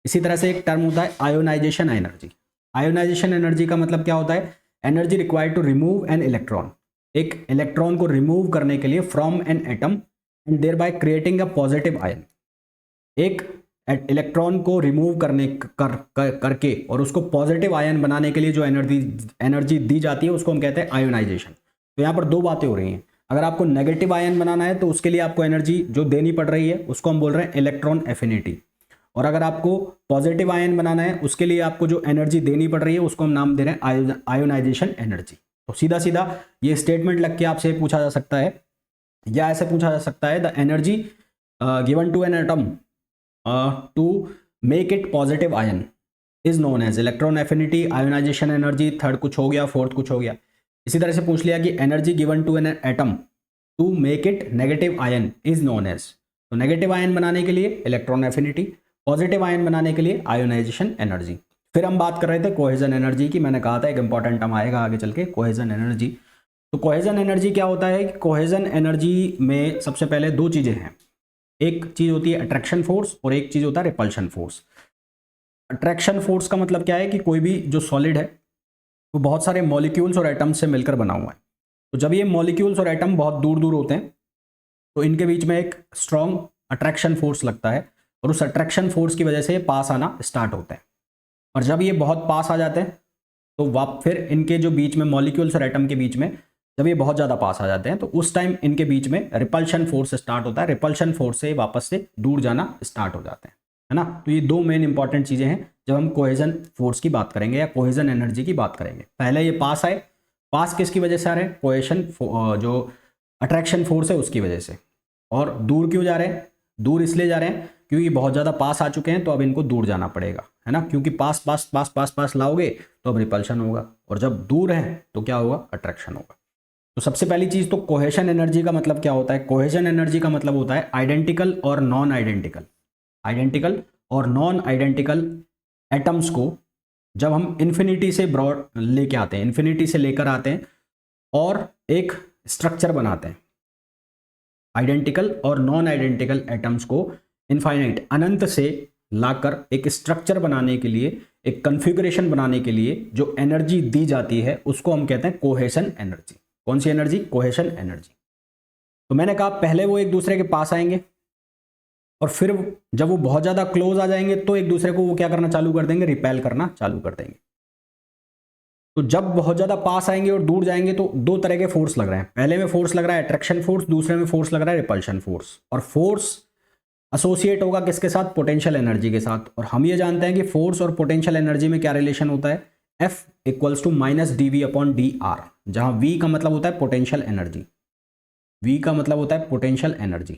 इसी तरह से एक टर्म होता है आयोनाइजेशन एनर्जी। आयोनाइजेशन एनर्जी का मतलब क्या होता है? Energy required to remove an electron, एक इलेक्ट्रॉन को रिमूव करने के लिए from an atom and thereby creating a positive ion. एक इलेक्ट्रॉन को रिमूव करके और उसको पॉजिटिव आयन बनाने के लिए जो एनर्जी दी जाती है उसको हम कहते हैं आयोनाइजेशन। तो यहाँ पर दो बातें हो रही हैं। अगर आपको नेगेटिव आयन बनाना है तो उसके लिए आपको एनर्जी जो देनी पड़ रही है उसको हम बोल रहे हैं इलेक्ट्रॉन एफिनिटी, और अगर आपको पॉजिटिव आयन बनाना है उसके लिए आपको जो एनर्जी देनी पड़ रही है उसको हम नाम दे रहे हैं आयोनाइजेशन एनर्जी। तो सीधा सीधा ये स्टेटमेंट लग के आपसे पूछा जा सकता है या ऐसे पूछा जा सकता है, the energy given to an atom to make it positive ion is known as electron affinity, ionisation energy, third कुछ हो गया, फोर्थ कुछ हो गया। इसी तरह से पूछ लिया कि energy given to an atom to make it negative ion is known as, तो नेगेटिव आयन बनाने के लिए इलेक्ट्रॉन एफिनिटी, पॉजिटिव आयन बनाने के लिए आयोनाइजेशन एनर्जी। फिर हम बात कर रहे थे कोहेजन एनर्जी की। मैंने कहा था एक इंपॉर्टेंट टर्म आएगा आगे चल के, कोहेजन एनर्जी। तो कोहेजन एनर्जी क्या होता है कि कोहेजन एनर्जी में सबसे पहले दो चीज़ें हैं, एक चीज़ होती है अट्रैक्शन फोर्स और एक चीज़ होता है रिपल्शन फोर्स। अट्रैक्शन फोर्स का मतलब क्या है कि कोई भी जो सॉलिड है वो बहुत सारे मॉलिक्यूल्स और एटम्स से मिलकर बना हुआ है। तो जब ये मॉलिक्यूल्स और एटम बहुत दूर दूर होते हैं तो इनके बीच में एक स्ट्रॉन्ग अट्रैक्शन फोर्स लगता है और उस अट्रैक्शन फोर्स की वजह से पास आना स्टार्ट होते हैं। और जब ये बहुत पास आ जाते हैं तो फिर इनके जो बीच में मॉलिक्यूल्स और एटम के बीच में जब ये बहुत ज़्यादा पास आ जाते हैं तो उस टाइम इनके बीच में रिपल्शन फोर्स स्टार्ट होता है। रिपल्शन फोर्स से वापस से दूर जाना स्टार्ट हो जाते हैं, है ना। तो ये दो मेन इंपॉर्टेंट चीज़ें हैं जब हम कोहेजन फोर्स की बात करेंगे या कोहेजन एनर्जी की बात करेंगे। पहले ये पास आए, पास किसकी वजह से आ रहे हैं, कोहेशन जो अट्रैक्शन फोर्स है उसकी वजह से। और दूर क्यों जा रहे हैं, दूर इसलिए जा रहे हैं क्योंकि बहुत ज़्यादा पास आ चुके हैं तो अब इनको दूर जाना पड़ेगा, है ना। क्योंकि पास पास पास पास पास लाओगे तो अब रिपल्शन होगा और जब दूर है तो क्या होगा, अट्रैक्शन होगा। तो सबसे पहली चीज़ तो कोहेशन एनर्जी का मतलब क्या होता है, कोहेशन एनर्जी का मतलब होता है आइडेंटिकल और नॉन आइडेंटिकल, आइडेंटिकल और नॉन आइडेंटिकल एटम्स को जब हम इन्फिनिटी से ब्रॉड लेके आते हैं, इन्फिनिटी से लेकर आते हैं और एक स्ट्रक्चर बनाते हैं। आइडेंटिकल और नॉन आइडेंटिकल एटम्स को इनफाइनाइट अनंत से लाकर एक स्ट्रक्चर बनाने के लिए, एक कॉन्फ़िगरेशन बनाने के लिए जो एनर्जी दी जाती है उसको हम कहते हैं कोहेशन एनर्जी। कौन सी एनर्जी, कोहेशन एनर्जी। तो मैंने कहा पहले वो एक दूसरे के पास आएंगे और फिर जब वो बहुत ज़्यादा क्लोज आ जाएंगे तो एक दूसरे को वो क्या करना चालू कर देंगे, रिपेल करना चालू कर देंगे। तो जब बहुत ज़्यादा पास आएंगे और दूर जाएंगे तो दो तरह के फोर्स लग रहे हैं। पहले में फोर्स लग रहा है अट्रैक्शन फोर्स, दूसरे में फोर्स लग रहा है रिपल्शन फोर्स। और फोर्स एसोसिएट होगा किसके साथ, पोटेंशियल एनर्जी के साथ। और हम ये जानते हैं कि फोर्स और पोटेंशियल एनर्जी में क्या रिलेशन होता है, F equals to minus dV/dr, जहां V का मतलब होता है पोटेंशियल एनर्जी, V का मतलब होता है पोटेंशियल एनर्जी,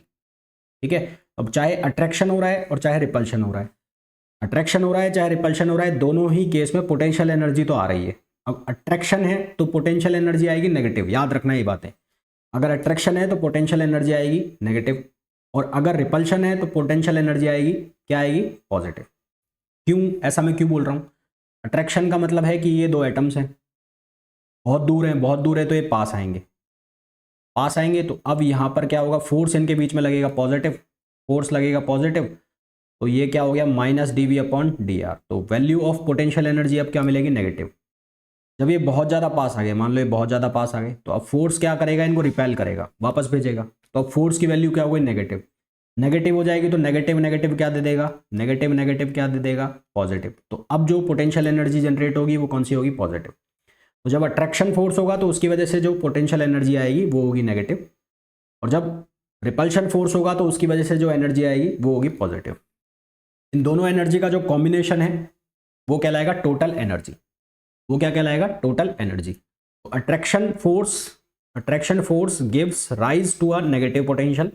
ठीक है। अब चाहे अट्रैक्शन हो रहा है और चाहे रिपल्शन हो रहा है, अट्रैक्शन हो रहा है चाहे रिपल्शन हो रहा है, दोनों ही केस में पोटेंशियल एनर्जी तो आ रही है। अब अट्रैक्शन है तो पोटेंशियल एनर्जी आएगी नेगेटिव, याद रखना ये बातें। अगर अट्रैक्शन है तो पोटेंशियल एनर्जी आएगी नेगेटिव, और अगर रिपल्शन है तो पोटेंशियल एनर्जी आएगी क्या आएगी, पॉजिटिव। क्यों, ऐसा मैं क्यों बोल रहा हूँ, अट्रैक्शन का मतलब है कि ये दो एटम्स हैं, बहुत दूर हैं, बहुत दूर है तो ये पास आएंगे, पास आएंगे तो अब यहाँ पर क्या होगा, फोर्स इनके बीच में लगेगा पॉजिटिव, फोर्स लगेगा पॉजिटिव, तो ये क्या हो गया माइनस dV/dr। तो वैल्यू ऑफ पोटेंशियल एनर्जी अब क्या मिलेगी, नेगेटिव। जब ये बहुत ज़्यादा पास आ गए, मान लो ये बहुत ज़्यादा पास आ गए, तो अब फोर्स क्या करेगा, इनको रिपेल करेगा, वापस भेजेगा। तो अब फोर्स की वैल्यू क्या हो गई, नेगेटिव। नेगेटिव हो जाएगी तो नेगेटिव नेगेटिव क्या दे देगा, नेगेटिव नेगेटिव क्या दे देगा, पॉजिटिव। तो अब जो पोटेंशियल एनर्जी जनरेट होगी वो कौन सी होगी, पॉजिटिव। तो जब अट्रैक्शन फोर्स होगा तो उसकी वजह से जो पोटेंशियल एनर्जी आएगी वो होगी नेगेटिव, और जब रिपल्शन फोर्स होगा तो उसकी वजह से जो एनर्जी आएगी वो होगी पॉजिटिव। इन दोनों एनर्जी का जो कॉम्बिनेशन है वो कहलाएगा टोटल एनर्जी, वो क्या कहलाएगा, टोटल एनर्जी। तो attraction force gives rise to a negative potential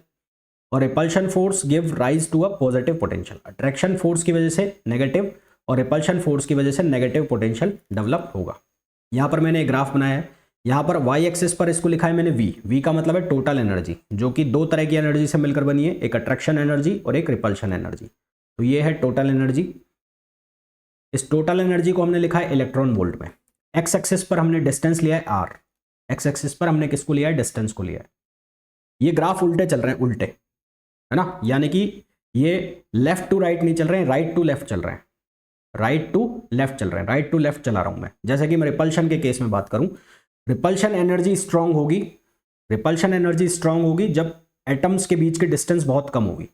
और repulsion force give rise to a positive potential. Attraction force की वजह से नेगेटिव और रिपल्शन फोर्स की वजह से नेगेटिव पोटेंशियल डेवलप होगा। यहाँ पर मैंने एक ग्राफ बनाया है, यहाँ पर वाई एक्सिस पर इसको लिखा है मैंने V का मतलब है टोटल एनर्जी, जो कि दो तरह की एनर्जी से मिलकर बनी है, एक अट्रैक्शन एनर्जी और एक रिपल्शन एनर्जी। तो ये है टोटल एनर्जी। इस टोटल एनर्जी को हमने लिखा है इलेक्ट्रॉन वोल्ट में। एक्स एक्सिस पर हमने डिस्टेंस लिया है r, एक्स एक्सिस पर हमने किसको लिया है, डिस्टेंस को लिया है। ये ग्राफ उल्टे चल रहे हैं, उल्टे, है ना, यानी कि ये लेफ्ट टू राइट नहीं चल रहे हैं, राइट टू लेफ्ट चल रहे हैं, राइट टू लेफ्ट चल रहे हैं, राइट टू लेफ्ट चला रहा हूं मैं। जैसे कि मैं रिपल्शन के केस में बात करूं, रिपल्शन एनर्जी स्ट्रांग होगी, रिपल्शन एनर्जी स्ट्रांग होगी जब एटम्स के बीच की डिस्टेंस बहुत कम होगी।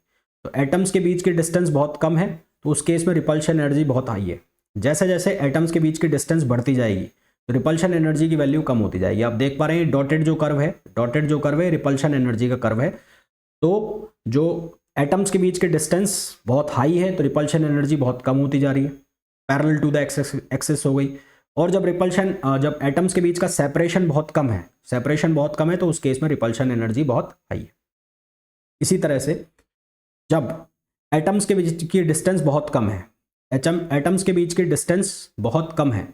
तो एटम्स के बीच की डिस्टेंस बहुत कम है, तो उस केस में रिपल्शन एनर्जी बहुत हाई है। जैसे जैसे एटम्स के बीच की डिस्टेंस बढ़ती जाएगी तो रिपल्शन एनर्जी की वैल्यू कम होती जाएगी। आप देख पा रहे हैं डॉटेड जो कर्व है, डॉटेड जो कर्व है रिपल्शन एनर्जी का कर्व है। तो जो एटम्स के बीच की डिस्टेंस बहुत हाई है तो रिपल्शन एनर्जी बहुत कम होती जा रही है, पैरेलल टू द एक्सिस हो गई। और जब जब एटम्स के बीच का सेपरेशन बहुत कम है, सेपरेशन बहुत कम है, तो उस केस में रिपल्शन एनर्जी बहुत हाई है। इसी तरह से जब एटम्स के बीच की डिस्टेंस बहुत कम है, एटम्स के बीच की डिस्टेंस बहुत कम है,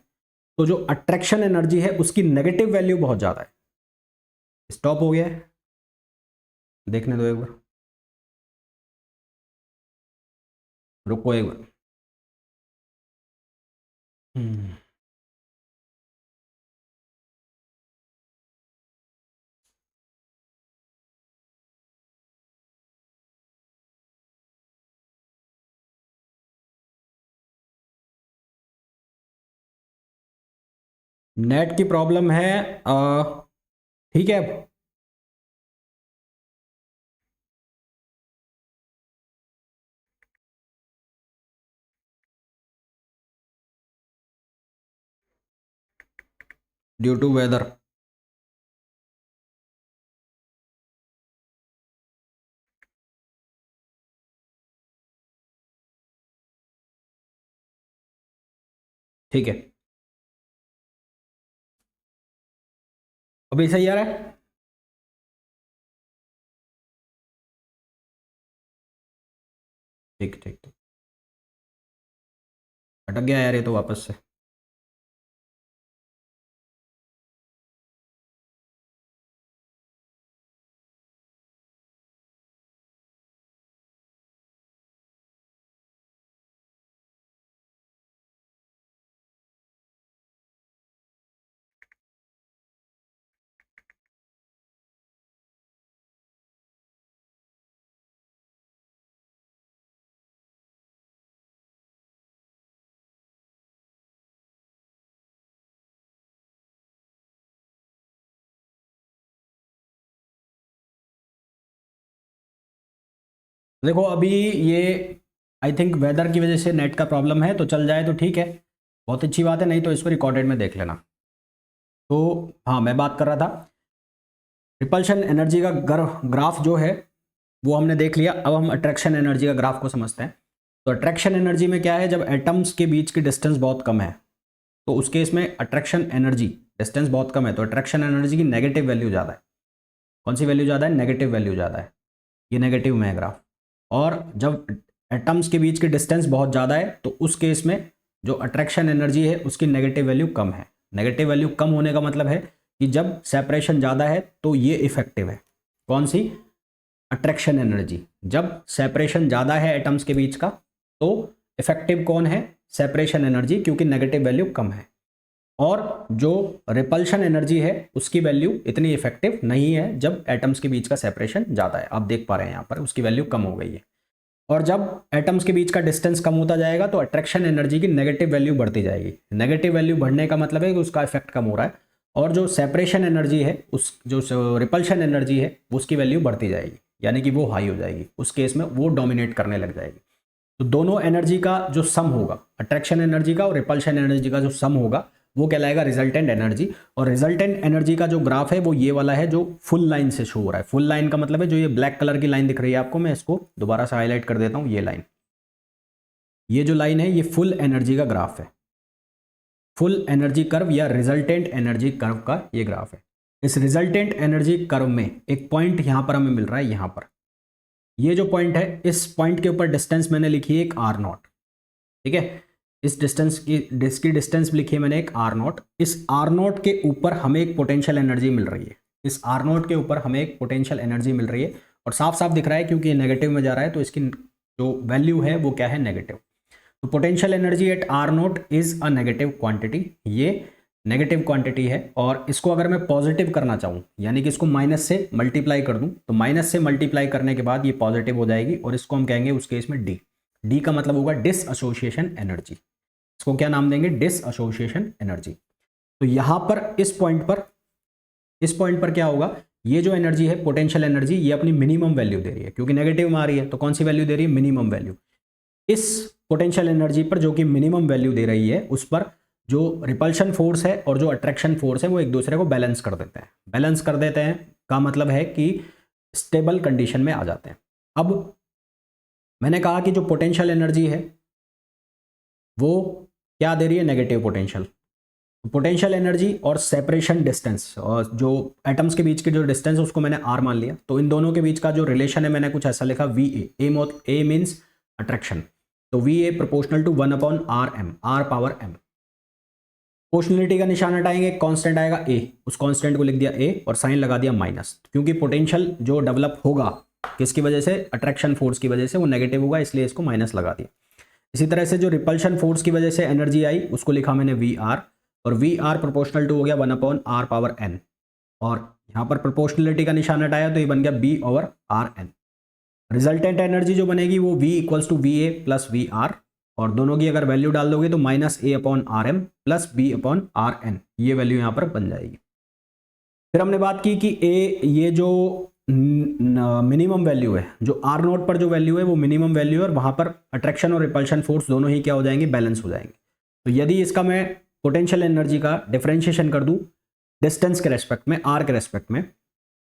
तो जो अट्रैक्शन एनर्जी है उसकी नेगेटिव वैल्यू बहुत ज़्यादा है। स्टॉप हो गया है, देखने दो एक बार, रुको एक बार। हम्म नेट की प्रॉब्लम है, ठीक है। ड्यू टू वेदर, ठीक है। अभी सही आ रहा है? ठीक ठीक ठीक। अटक गया यार ये तो वापस से। देखो अभी ये आई थिंक वेदर की वजह से नेट का प्रॉब्लम है, तो चल जाए तो ठीक है, बहुत अच्छी बात है, नहीं तो इसको रिकॉर्डेड में देख लेना। तो हाँ, मैं बात कर रहा था रिपल्शन एनर्जी का ग्राफ जो है वो हमने देख लिया। अब हम अट्रैक्शन एनर्जी का ग्राफ को समझते हैं। तो अट्रैक्शन एनर्जी में क्या है, जब एटम्स के बीच की डिस्टेंस बहुत कम है तो उस केस में अट्रैक्शन एनर्जी, डिस्टेंस बहुत कम है तो अट्रैक्शन एनर्जी की नेगेटिव वैल्यू ज़्यादा है। कौन सी वैल्यू ज़्यादा है? नेगेटिव वैल्यू ज़्यादा है, ये नेगेटिव में है ग्राफ। और जब एटम्स के बीच की डिस्टेंस बहुत ज़्यादा है तो उस केस में जो अट्रैक्शन एनर्जी है उसकी नेगेटिव वैल्यू कम है। नेगेटिव वैल्यू कम होने का मतलब है कि जब सेपरेशन ज़्यादा है तो ये इफेक्टिव है। कौन सी? Attraction energy. जब सेपरेशन ज़्यादा है एटम्स के बीच का तो इफेक्टिव कौन है? सेपरेशन एनर्जी, क्योंकि नेगेटिव वैल्यू कम है। और जो रिपल्शन एनर्जी है उसकी वैल्यू इतनी इफेक्टिव नहीं है जब एटम्स के बीच का सेपरेशन ज़्यादा है। आप देख पा रहे हैं यहाँ पर उसकी वैल्यू कम हो गई है। और जब एटम्स के बीच का डिस्टेंस कम होता जाएगा तो अट्रैक्शन एनर्जी की नेगेटिव वैल्यू बढ़ती जाएगी। नेगेटिव वैल्यू बढ़ने का मतलब है कि उसका इफेक्ट कम हो रहा है, और जो सेपरेशन एनर्जी है, उस जो रिपल्शन एनर्जी है उसकी वैल्यू बढ़ती जाएगी, यानी कि वो हाई हो जाएगी। उस केस में वो डोमिनेट करने लग जाएगी। तो दोनों एनर्जी का जो सम होगा, अट्रैक्शन एनर्जी का और रिपल्शन एनर्जी का जो सम होगा, वो कहलाएगा रिजल्टेंट एनर्जी। और रिजल्टेंट एनर्जी का जो ग्राफ है वो ये वाला है जो फुल लाइन से शो हो रहा है। फुल लाइन का मतलब है जो ये ब्लैक कलर की लाइन दिख रही है आपको, मैं इसको दोबारा से हाईलाइट कर देता हूँ। ये लाइन, ये जो लाइन है ये फुल एनर्जी का ग्राफ है। फुल एनर्जी कर्व या रिजल्टेंट एनर्जी कर्व का ये ग्राफ है। इस रिजल्टेंट एनर्जी कर्व में एक पॉइंट यहां पर हमें मिल रहा है, यहां पर ये जो पॉइंट है, इस पॉइंट के ऊपर डिस्टेंस मैंने लिखी है एक आर नॉट। ठीक है, इस डिस्टेंस की डिस्टेंस लिखी है मैंने एक आर नॉट। इस आर नॉट के ऊपर हमें एक पोटेंशियल एनर्जी मिल रही है। इस आर नॉट के ऊपर हमें एक पोटेंशियल एनर्जी मिल रही है, और साफ साफ दिख रहा है क्योंकि ये नेगेटिव में जा रहा है तो इसकी जो वैल्यू है वो क्या है? नेगेटिव। तो potential energy at r naught is a negative quantity, ये नेगेटिव क्वांटिटी है। और इसको अगर मैं पॉजिटिव करना चाहूँ, यानी कि इसको माइनस से मल्टीप्लाई कर दूँ, तो माइनस से मल्टीप्लाई करने के बाद ये पॉजिटिव हो जाएगी, और इसको हम कहेंगे उस केस में डी। डी का मतलब होगा डिसएसोसिएशन एनर्जी। इसको क्या नाम देंगे? Dissociation energy. तो यहां पर इस पॉइंट पर क्या होगा ये जो एनर्जी है पोटेंशियल एनर्जी, ये अपनी मिनिमम वैल्यू दे रही है, क्योंकि नेगेटिव में आ रही है तो कौन सी वैल्यू दे रही है, मिनिमम वैल्यू। इस पोटेंशियल एनर्जी पर जो कि मिनिमम वैल्यू दे रही है, उस पर जो रिपल्शन फोर्स है और जो अट्रैक्शन फोर्स है वो एक दूसरे को बैलेंस कर देते हैं। बैलेंस कर देते हैं का मतलब है कि स्टेबल कंडीशन में आ जाते हैं। अब मैंने कहा कि जो पोटेंशियल एनर्जी है वो क्या दे रही है, नेगेटिव पोटेंशियल। पोटेंशियल एनर्जी और सेपरेशन डिस्टेंस, और जो एटम्स के बीच की जो डिस्टेंस है उसको मैंने आर मान लिया, तो इन दोनों के बीच का जो रिलेशन है मैंने कुछ ऐसा लिखा, वी ए मीन्स अट्रैक्शन, तो V A proportional to 1/r_m, r power m। Proportionality का निशान हटाएंगे, कांस्टेंट आएगा ए, उस कांस्टेंट को लिख दिया ए और साइन लगा दिया माइनस, क्योंकि पोटेंशियल जो डेवलप होगा किसकी वजह से, अट्रैक्शन फोर्स की वजह से, वो नेगेटिव होगा, इसलिए इसको माइनस लगा दिया। इसी तरह से जो रिपल्शन फोर्स की वजह से एनर्जी आई उसको लिखा मैंने वी आर, और वी आर प्रोपोर्शनल टू हो गया 1/r⁴n, और यहाँ पर प्रोपोर्शनलिटी का निशान हटाया तो ये बन गया b/r_n। रिजल्टेंट एनर्जी जो बनेगी वो v equals to V A plus V R, और दोनों की अगर वैल्यू डाल दोगे तो -a/rm प्लस b/rn, ये वैल्यू यहाँ पर बन जाएगी। फिर हमने बात की कि a, ये जो मिनिमम वैल्यू है, जो आर नोट पर जो वैल्यू है वो मिनिमम वैल्यू है, और वहाँ पर अट्रैक्शन और रिपल्शन फोर्स दोनों ही क्या हो जाएंगे, बैलेंस हो जाएंगे। तो यदि इसका मैं पोटेंशियल एनर्जी का डिफरेंशिएशन कर दूं डिस्टेंस के रेस्पेक्ट में, आर के रेस्पेक्ट में,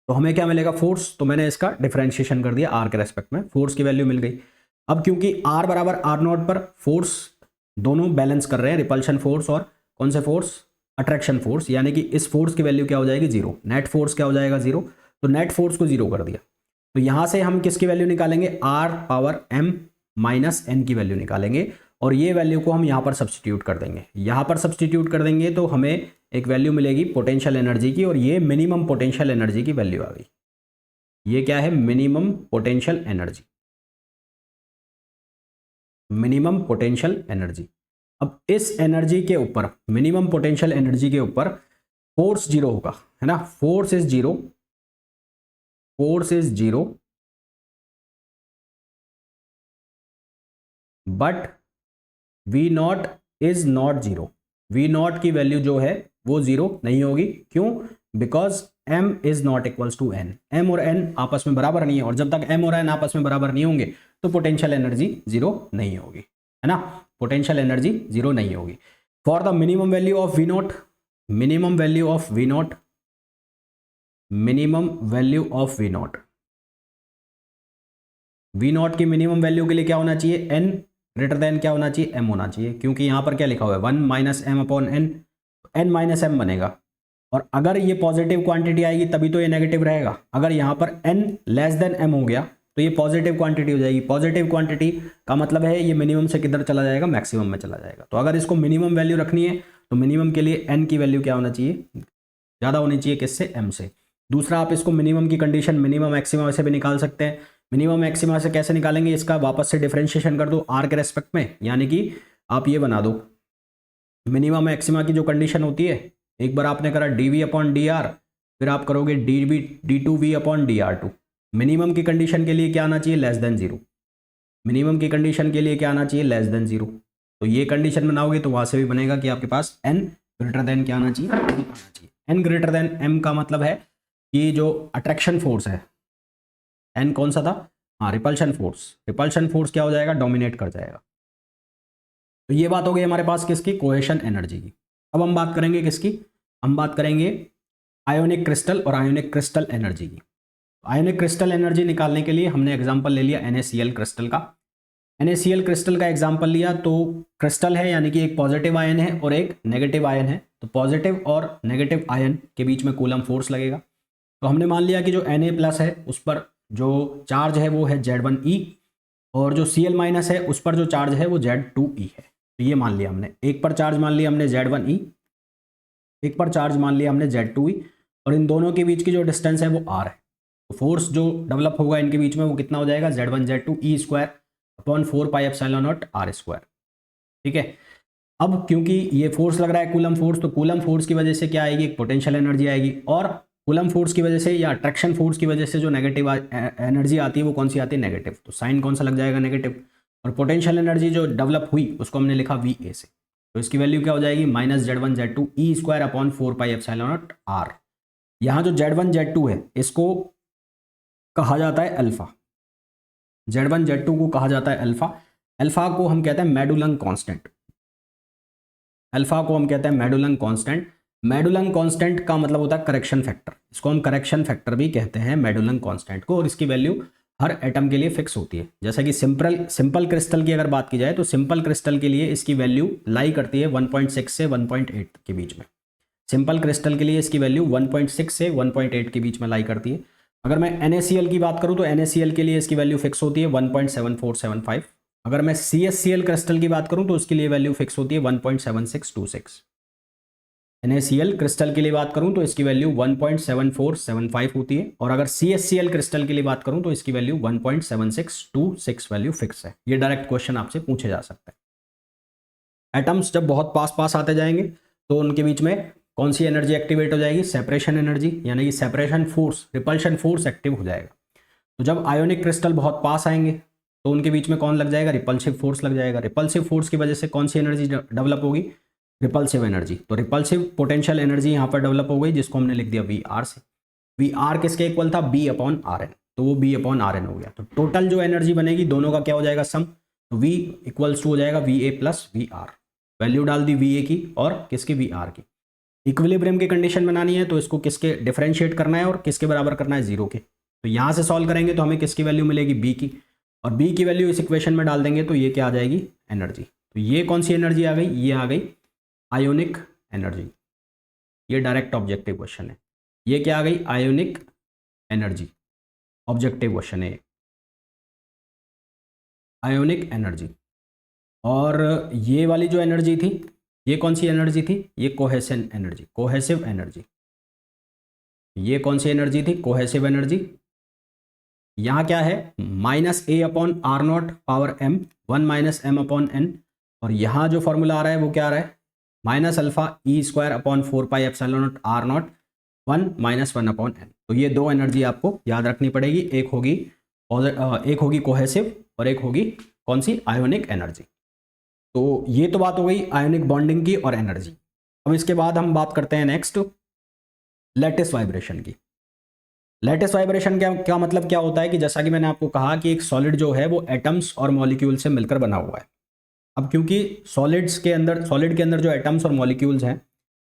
तो हमें क्या मिलेगा, फोर्स। तो मैंने इसका डिफरेंशिएशन कर दिया आर के रेस्पेक्ट में, फोर्स की वैल्यू मिल गई। अब क्योंकि आर बराबर आर नोट पर फोर्स दोनों बैलेंस कर रहे हैं, रिपल्शन फोर्स और कौन से फोर्स, अट्रैक्शन फोर्स, यानी कि इस फोर्स की वैल्यू क्या हो जाएगी, जीरो। नेट फोर्स क्या हो जाएगा, जीरो। तो नेट फोर्स को जीरो कर दिया। तो यहां से हम किसकी वैल्यू निकालेंगे, r⁻m - n की वैल्यू निकालेंगे, और ये वैल्यू को हम यहाँ पर सब्सटीट्यूट कर देंगे। यहाँ पर सब्सटीट्यूट कर देंगे तो हमें एक वैल्यू मिलेगी पोटेंशियल एनर्जी की, और ये मिनिमम पोटेंशियल एनर्जी की वैल्यू आ गई। ये क्या है, minimum potential energy, minimum potential energy. अब इस एनर्जी के ऊपर, मिनिमम पोटेंशियल एनर्जी के ऊपर फोर्स जीरो होगा, है ना, force is zero, force is zero, but V naught is not zero. V naught की वैल्यू जो है वो जीरो नहीं होगी, क्यों, because m is not equals to n, m और n आपस में बराबर नहीं है, और जब तक m और n आपस में बराबर नहीं होंगे तो पोटेंशियल एनर्जी जीरो नहीं होगी, है ना, पोटेंशियल एनर्जी जीरो नहीं होगी। For the minimum value of V naught, minimum value of V naught, minimum value of V naught, V naught की मिनिमम वैल्यू के लिए क्या होना चाहिए, n ग्रेटर देन क्या होना चाहिए, m होना चाहिए, क्योंकि यहां पर क्या लिखा हुआ है 1 - m/n, n - m बनेगा, और अगर ये पॉजिटिव क्वांटिटी आएगी तभी तो ये नेगेटिव रहेगा। अगर यहाँ पर n लेस देन m हो गया तो ये पॉजिटिव क्वांटिटी हो जाएगी। पॉजिटिव क्वांटिटी का मतलब है ये मिनिमम से किधर चला जाएगा, मैक्सिमम में चला जाएगा। तो अगर इसको मिनिमम वैल्यू रखनी है तो मिनिमम के लिए n की वैल्यू क्या होना चाहिए, ज़्यादा होनी चाहिए, किससे, m से। दूसरा, आप इसको मिनिमम की कंडीशन मिनिमम मैक्सिमम से भी निकाल सकते हैं। मिनिमम मैक्सिमा से कैसे निकालेंगे, इसका वापस से डिफरेंशिएशन कर दो आर के रेस्पेक्ट में, यानी कि आप ये बना दो, मिनिमम मैक्सिमा की जो कंडीशन होती है, एक बार आपने करा dv/dr, फिर आप करोगे d2v/dr2। मिनिमम की कंडीशन के लिए क्या आना चाहिए, लेस देन जीरो। मिनिमम की कंडीशन के लिए क्या आना चाहिए, लेस देन जीरो। तो ये कंडीशन बनाओगे तो वहां से भी बनेगा कि आपके पास n ग्रेटर देन क्या आना चाहिए, m आना चाहिए। n ग्रेटर देन m का मतलब है कि जो अट्रैक्शन फोर्स है, n कौन सा था, हाँ, रिपल्शन फोर्स, रिपल्शन फोर्स क्या हो जाएगा, डोमिनेट कर जाएगा। तो ये बात हो गई हमारे पास किसकी, कोहेशन एनर्जी की। अब हम बात करेंगे किसकी, हम बात करेंगे आयोनिक क्रिस्टल और आयोनिक क्रिस्टल एनर्जी की। आयोनिक क्रिस्टल एनर्जी निकालने के लिए हमने एग्जांपल ले लिया NaCl क्रिस्टल का। NaCl क्रिस्टल का एग्जांपल लिया तो क्रिस्टल है, यानी कि एक पॉजिटिव आयन है और एक नेगेटिव आयन है, तो पॉजिटिव और नेगेटिव आयन के बीच में कूलम फोर्स लगेगा। तो हमने मान लिया कि जो Na+ है उस पर जो चार्ज है वो है Z1e, और जो Cl- है उस पर जो चार्ज है वो Z2e है। तो ये मान लिया हमने, एक पर चार्ज मान लिया हमने Z1e, एक पर चार्ज मान लिया हमने Z2e, और इन दोनों के बीच की जो डिस्टेंस है वो r है। तो फोर्स जो डेवलप होगा इनके बीच में वो कितना हो जाएगा, Z1 Z2 E²/4πε0r²। ठीक है। अब क्योंकि ये फोर्स लग रहा है कूलम फोर्स, तो कूलम फोर्स की वजह से क्या आएगी, एक पोटेंशियल एनर्जी आएगी, और कूलम फोर्स की वजह से या अट्रैक्शन फोर्स की वजह से जो नेगेटिव एनर्जी आती है वो कौन सी आती है, नेगेटिव। तो साइन कौन सा लग जाएगा, नेगेटिव। और पोटेंशियल एनर्जी जो डेवलप हुई उसको हमने लिखा VA से, तो इसकी वैल्यू क्या हो जाएगी, -Z1 Z2 E²/4πε0r। यहाँ जो Z1 Z2 है इसको कहा जाता है अल्फा। Z1 Z2 को कहा जाता है अल्फा। अल्फा को हम कहते हैं मेडुलंग कांस्टेंट। अल्फा को हम कहते हैं मेडुलंग कांस्टेंट। मेडुलंग कांस्टेंट का मतलब होता है करेक्शन फैक्टर। इसको हम करेक्शन फैक्टर भी कहते हैं मेडुलंग कांस्टेंट को, और इसकी वैल्यू हर एटम के लिए फिक्स होती है। जैसा कि सिंपल क्रिस्टल की अगर बात की जाए तो सिंपल क्रिस्टल के लिए इसकी वैल्यू लाई करती है 1.6 से 1.8 के बीच में। सिंपल क्रिस्टल के लिए इसकी वैल्यू 1.6 से 1.8 के बीच में लाई करती है। अगर मैं NaCl की बात करूं तो NaCl के लिए इसकी वैल्यू फिक्स होती है 1.7475। अगर मैं CaCl क्रिस्टल की बात करूं तो उसके लिए वैल्यू फिक्स होती है 1.7626। NaCl क्रिस्टल के लिए बात करूं तो इसकी वैल्यू 1.7475 होती है, और अगर CaCl क्रिस्टल के लिए बात करूं तो इसकी वैल्यू 1.7626 वैल्यू फिक्स है। ये डायरेक्ट क्वेश्चन आपसे पूछे जा सकते हैं। एटम्स जब बहुत पास पास आते जाएंगे तो उनके बीच में कौन सी एनर्जी एक्टिवेट हो जाएगी? सेपरेशन एनर्जी, यानी कि separation force, repulsion force active हो जाएगा। तो जब आयोनिक क्रिस्टल बहुत पास आएंगे तो उनके बीच में कौन लग जाएगा? रिपल्सिव फोर्स लग जाएगा। रिपल्सिव फोर्स की वजह से कौन सी एनर्जी डेवलप होगी? Repulsive energy. तो रिपल्सिव पोटेंशियल एनर्जी यहाँ पर डेवलप हो गई, जिसको हमने लिख दिया VR से। VR किसके इक्वल था? B/Rn। तो वो B/Rn हो गया। तो टोटल जो एनर्जी बनेगी दोनों का क्या हो जाएगा? सम। तो V इक्वल्स टू हो जाएगा VA प्लस VR। वैल्यू डाल दी VA की और किसकी? VR की। इक्विलिब्रियम की कंडीशन बनानी है तो इसको किसके डिफरेंशिएट करना है और किसके बराबर करना है? 0 के। तो यहाँ से सॉल्व करेंगे तो हमें किसकी वैल्यू मिलेगी? B की। और B की वैल्यू इस इक्वेशन में डाल देंगे तो ये क्या आ जाएगी? एनर्जी। तो ये कौन सी एनर्जी आ गई? ये आ गई आयोनिक एनर्जी। ये डायरेक्ट ऑब्जेक्टिव क्वेश्चन है। ये क्या आ गई? Ionic energy. ऑब्जेक्टिव क्वेश्चन है आयोनिक एनर्जी। और ये वाली जो एनर्जी थी ये कौन सी एनर्जी थी? ये कोहेसन एनर्जी, कोहेसिव एनर्जी। ये कौन सी एनर्जी थी? Cohesive energy. यहाँ क्या है? -A/R0 power m, 1 - m/n। और यहाँ जो फॉर्मूला आ रहा है वो क्या आ रहा है? -α(E²/4πε0r0 1 - 1/n। तो ये दो एनर्जी आपको याद रखनी पड़ेगी। एक होगी कोहेसिव और एक होगी कौन सी? Ionic energy. तो ये तो बात हो गई आयोनिक बॉन्डिंग की और एनर्जी। अब इसके बाद हम बात करते हैं नेक्स्ट लैटिस वाइब्रेशन की। लैटिस वाइब्रेशन क्या मतलब क्या होता है कि जैसा कि मैंने आपको कहा कि एक सॉलिड जो है वो एटम्स और मॉलिक्यूल से मिलकर बना हुआ है। अब क्योंकि सॉलिड के अंदर जो एटम्स और मॉलिक्यूल्स हैं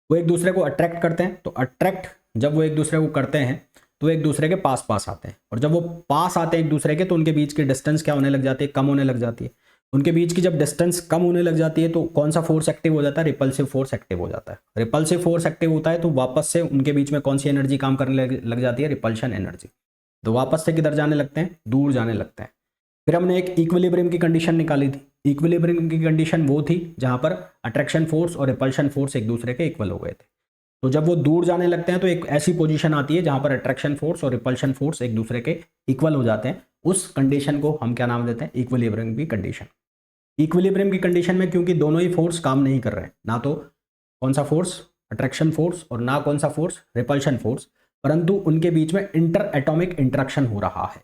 वो एक दूसरे को अट्रैक्ट करते हैं, तो अट्रैक्ट जब वो एक दूसरे को करते हैं तो एक दूसरे के पास पास आते हैं, और जब वो पास आते हैं एक दूसरे के तो उनके बीच की डिस्टेंस क्या होने लग जाती है? कम होने लग जाती है। उनके बीच की जब डिस्टेंस कम होने लग जाती है तो कौन सा फोर्स एक्टिव हो जाता है? रिपल्सिव फोर्स एक्टिव हो जाता है। रिपल्सिव फोर्स एक्टिव होता है तो वापस से उनके बीच में कौन सी एनर्जी काम करने लग जाती है? Repulsion energy. तो वापस से किधर जाने लगते हैं? दूर जाने लगते हैं। फिर हमने एक इक्विलिब्रियम की कंडीशन निकाली थी। इक्विलिब्रियम की कंडीशन वो थी जहां पर अट्रैक्शन फोर्स और रिपल्शन फोर्स एक दूसरे के इक्वल हो गए थे। तो जब वो दूर जाने लगते हैं तो एक ऐसी पोजीशन आती है जहां पर अट्रैक्शन फोर्स और रिपल्शन फोर्स एक दूसरे के इक्वल हो जाते हैं। उस कंडीशन को हम क्या नाम देते हैं? इक्विलिब्रियम की कंडीशन। इक्विलिब्रियम की कंडीशन में क्योंकि दोनों ही फोर्स काम नहीं कर रहे हैं, ना तो कौन सा फोर्स? अट्रैक्शन फोर्स, और ना कौन सा फोर्स? रिपल्शन फोर्स, परंतु उनके बीच में इंटर एटॉमिक इंटरेक्शन हो रहा है।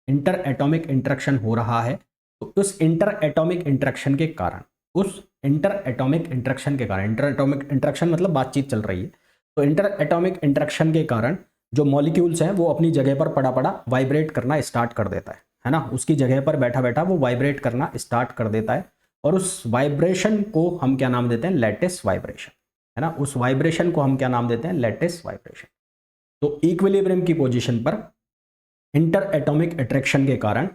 इंटर एटॉमिक इंटरेक्शन हो रहा है। तो उस इंटर एटॉमिक इंटरेक्शन के कारण इंटर एटॉमिक इंटरेक्शन मतलब बातचीत चल रही है। तो इंटर एटॉमिक इंटरेक्शन के कारण जो मॉलिक्यूल्स हैं वो अपनी जगह पर पड़ा पड़ा वाइब्रेट करना स्टार्ट कर देता है ना। उसकी जगह पर बैठा बैठा वो वाइब्रेट करना स्टार्ट कर देता है, और उस वाइब्रेशन को हम क्या नाम देते हैं? लैटिस वाइब्रेशन, है ना। उस वाइब्रेशन को हम क्या नाम देते हैं? Lattice vibration. तो इक्विलिब्रियम की पोजीशन पर इंटर एटॉमिक अट्रैक्शन के कारण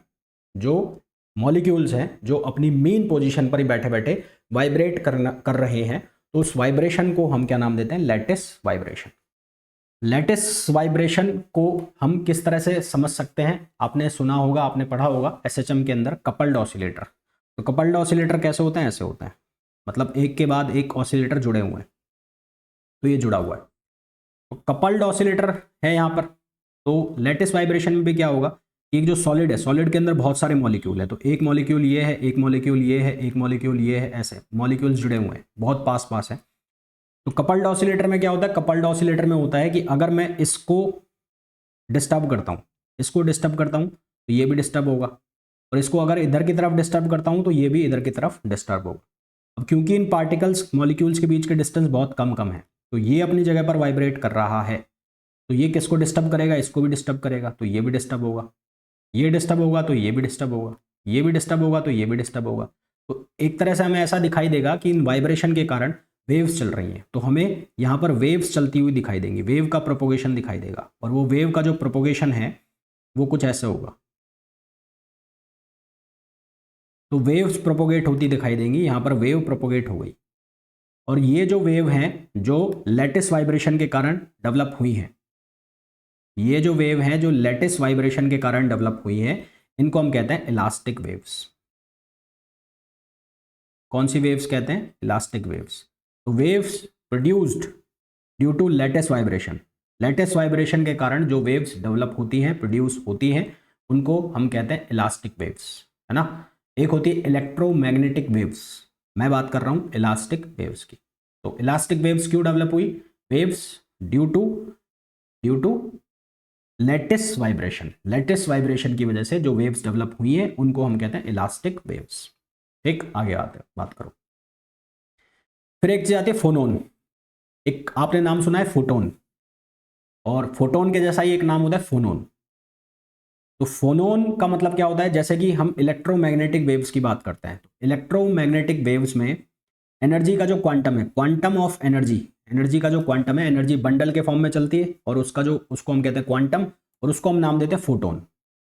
जो मॉलिक्यूल्स हैं जो अपनी मेन पोजीशन पर ही बैठे बैठे वाइब्रेट कर रहे हैं, तो उस वाइब्रेशन को हम क्या नाम देते हैं? Lattice vibration. लैटिस वाइब्रेशन को हम किस तरह से समझ सकते हैं? आपने सुना होगा, आपने पढ़ा होगा SHM के अंदर कपल्ड ऑसिलेटर। तो कपल्ड ऑसिलेटर कैसे होते हैं? ऐसे होते हैं, मतलब एक के बाद एक ऑसिलेटर जुड़े हुए हैं। तो ये जुड़ा हुआ है, तो कपल्ड ऑसिलेटर है यहाँ पर। तो लैटिस वाइब्रेशन में भी क्या होगा? एक जो सॉलिड है, सॉलिड के अंदर बहुत सारे मॉलिक्यूल है, तो एक मॉलिक्यूल ये है, एक मॉलिक्यूल ये है, एक मॉलिक्यूल ये है, ऐसे मॉलिक्यूल्स जुड़े हुए हैं, बहुत पास पास है। तो कपल्ड ऑसिलेटर में क्या होता है? कपल्ड ऑसिलेटर में होता है कि अगर मैं इसको डिस्टर्ब करता हूँ, तो ये भी डिस्टर्ब होगा, और इसको अगर इधर की तरफ डिस्टर्ब करता हूँ तो ये भी इधर की तरफ डिस्टर्ब होगा। अब क्योंकि इन पार्टिकल्स मॉलिक्यूल्स के बीच के डिस्टेंस बहुत कम है, तो ये अपनी जगह पर वाइब्रेट कर रहा है, तो ये किसको डिस्टर्ब करेगा, इसको भी डिस्टर्ब करेगा, तो ये भी डिस्टर्ब होगा, ये डिस्टर्ब होगा तो ये भी डिस्टर्ब होगा, ये भी डिस्टर्ब होगा तो ये भी डिस्टर्ब होगा। तो एक तरह से हमें ऐसा दिखाई देगा कि इन वाइब्रेशन के कारण वेव्स चल रही हैं, तो हमें यहाँ पर वेव्स चलती हुई दिखाई देंगी, वेव का प्रोपोगेशन दिखाई देगा, और वो वेव का जो प्रोपोगेशन है वो कुछ ऐसे होगा। तो वेव्स प्रोपोगेट होती दिखाई देंगी, यहाँ पर वेव प्रोपोगेट हो गई, और ये जो वेव हैं जो लैटिस वाइब्रेशन के कारण डेवलप हुई हैं, ये जो वेव हैं जो लैटिस वाइब्रेशन के कारण डेवलप हुई हैं, इनको हम कहते हैं इलास्टिक वेव्स। कौन सी वेव्स कहते हैं, इलास्टिक वेव्स। तो waves produced due to lattice vibration, lattice vibration के कारण जो वेव्स डेवलप होती हैं, प्रोड्यूस होती हैं, उनको हम कहते हैं इलास्टिक वेव्स, है ना। एक होती है इलेक्ट्रोमैग्नेटिक वेव्स, मैं बात कर रहा हूं इलास्टिक वेव्स की। तो इलास्टिक वेव्स क्यों डेवलप हुई, waves due to lattice vibration, lattice vibration की वजह से जो वेव्स डेवलप हुई हैं उनको हम कहते हैं इलास्टिक वेव्स। ठीक, आगे आते हैं, बात करो। फिर एक चीज आती है फोनोन। एक आपने नाम सुना है फोटोन, और फोटोन के जैसा ही एक नाम होता है फोनोन। तो फोनोन का मतलब क्या होता है, जैसे कि हम इलेक्ट्रोमैग्नेटिक वेव्स की बात करते हैं, तो इलेक्ट्रोमैग्नेटिक वेव्स में एनर्जी का जो क्वांटम है, क्वांटम ऑफ एनर्जी, एनर्जी का जो क्वांटम है, एनर्जी बंडल के फॉर्म में चलती है, और उसका जो, उसको हम कहते हैं क्वांटम, और उसको हम नाम देते हैं फोटोन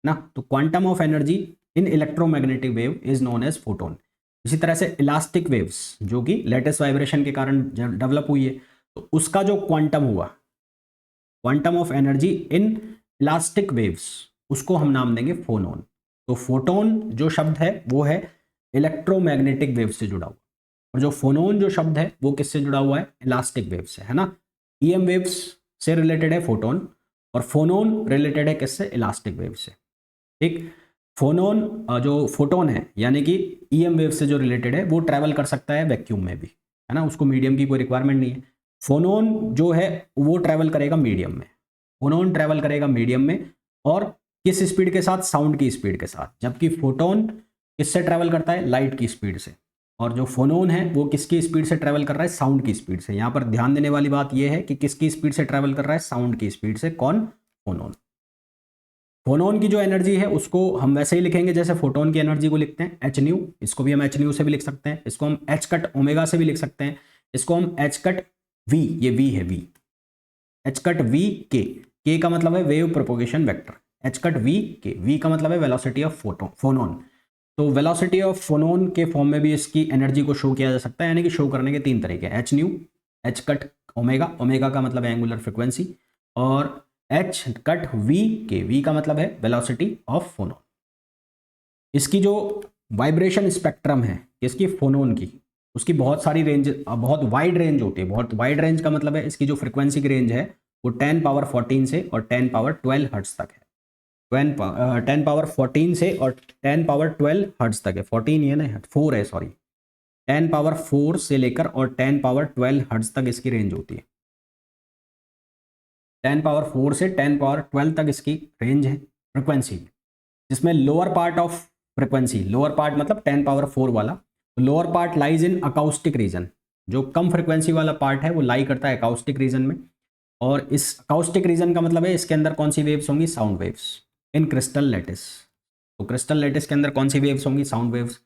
ना। तो quantum of energy in electromagnetic wave is known as photon. इसी तरह से इलास्टिक वेव्स जो कि लेटेस्ट वाइब्रेशन के कारण डेवलप हुई है, तो उसका जो क्वांटम हुआ, quantum of energy in elastic waves, उसको हम नाम देंगे फोनोन। तो फोटोन जो शब्द है वो है इलेक्ट्रोमैग्नेटिक वेव से जुड़ा हुआ, और जो फोनोन जो शब्द है वो किससे जुड़ा हुआ है, इलास्टिक वेव से, है ना। ईएम वेव्स से रिलेटेड है फोटोन, और फोनोन रिलेटेड है किससे, इलास्टिक वेव से। ठीक, फोनोन जो फोटोन है यानी कि ईएम वेव से जो रिलेटेड है, वो ट्रैवल कर सकता है वैक्यूम में भी, है ना, उसको मीडियम की कोई रिक्वायरमेंट नहीं है। फोनोन जो है वो ट्रैवल करेगा मीडियम में, फोनोन ट्रैवल करेगा मीडियम में, और किस स्पीड के साथ, साउंड की स्पीड के साथ, जबकि फोटोन किससे ट्रैवल करता है, लाइट की स्पीड से, और जो फोनोन है वो किसकी स्पीड से ट्रैवल कर रहा है, साउंड की स्पीड से। यहाँ पर ध्यान देने वाली बात यह है कि किसकी स्पीड से ट्रैवल कर रहा है, साउंड की स्पीड से। कौन, फोनोन। फोनोन की जो एनर्जी है उसको हम वैसे ही लिखेंगे जैसे फोटोन की एनर्जी को लिखते हैं, एच न्यू, इसको भी हम एच न्यू से भी लिख सकते हैं, इसको हम एच कट ओमेगा से भी लिख सकते हैं, इसको हम एच कट वी, ये वी है V, H cut V K का मतलब है wave propagation vector, H cut V K, V का मतलब है वेलोसिटी ऑफ फोनोन। तो वेलोसिटी ऑफ फोनोन के फॉर्म में भी इसकी एनर्जी को शो किया जा सकता है, यानी कि शो करने के तीन तरीके हैं, H new, H cut omega, omega का मतलब है एंगुलर फ्रिक्वेंसी, और H cut V K, V का मतलब है वेलोसिटी ऑफ फोनोन। इसकी जो वाइब्रेशन स्पेक्ट्रम है इसकी फोनोन की, उसकी बहुत सारी रेंज, बहुत वाइड रेंज होती है। बहुत वाइड रेंज का मतलब है इसकी जो फ्रिक्वेंसी की रेंज है वो 10 पावर 14 से और 10 पावर 12 हर्ट्ज तक है। 10 पावर 14 से और 10 पावर 12 हर्ट्ज तक है, 14 ये नहीं, 4 है सॉरी, 10 पावर 4 से लेकर और 10 पावर 12 हर्ट्ज तक इसकी रेंज होती है। 10 पावर 4 से 10 पावर 12 तक इसकी रेंज है फ्रिक्वेंसी, जिसमें lower part of frequency, lower part मतलब 10 पावर 4 वाला, lower part lies in acoustic region, जो कम फ्रिक्वेंसी वाला पार्ट है वो लाई करता है अकाउस्टिक रीजन में, और इस अकाउस्टिक रीजन का मतलब है इसके अंदर कौन सी वेव्स होंगी, sound waves in crystal lattice. तो क्रिस्टल लैटिस के अंदर कौन सी वेव्स होंगी, साउंड वेव्स।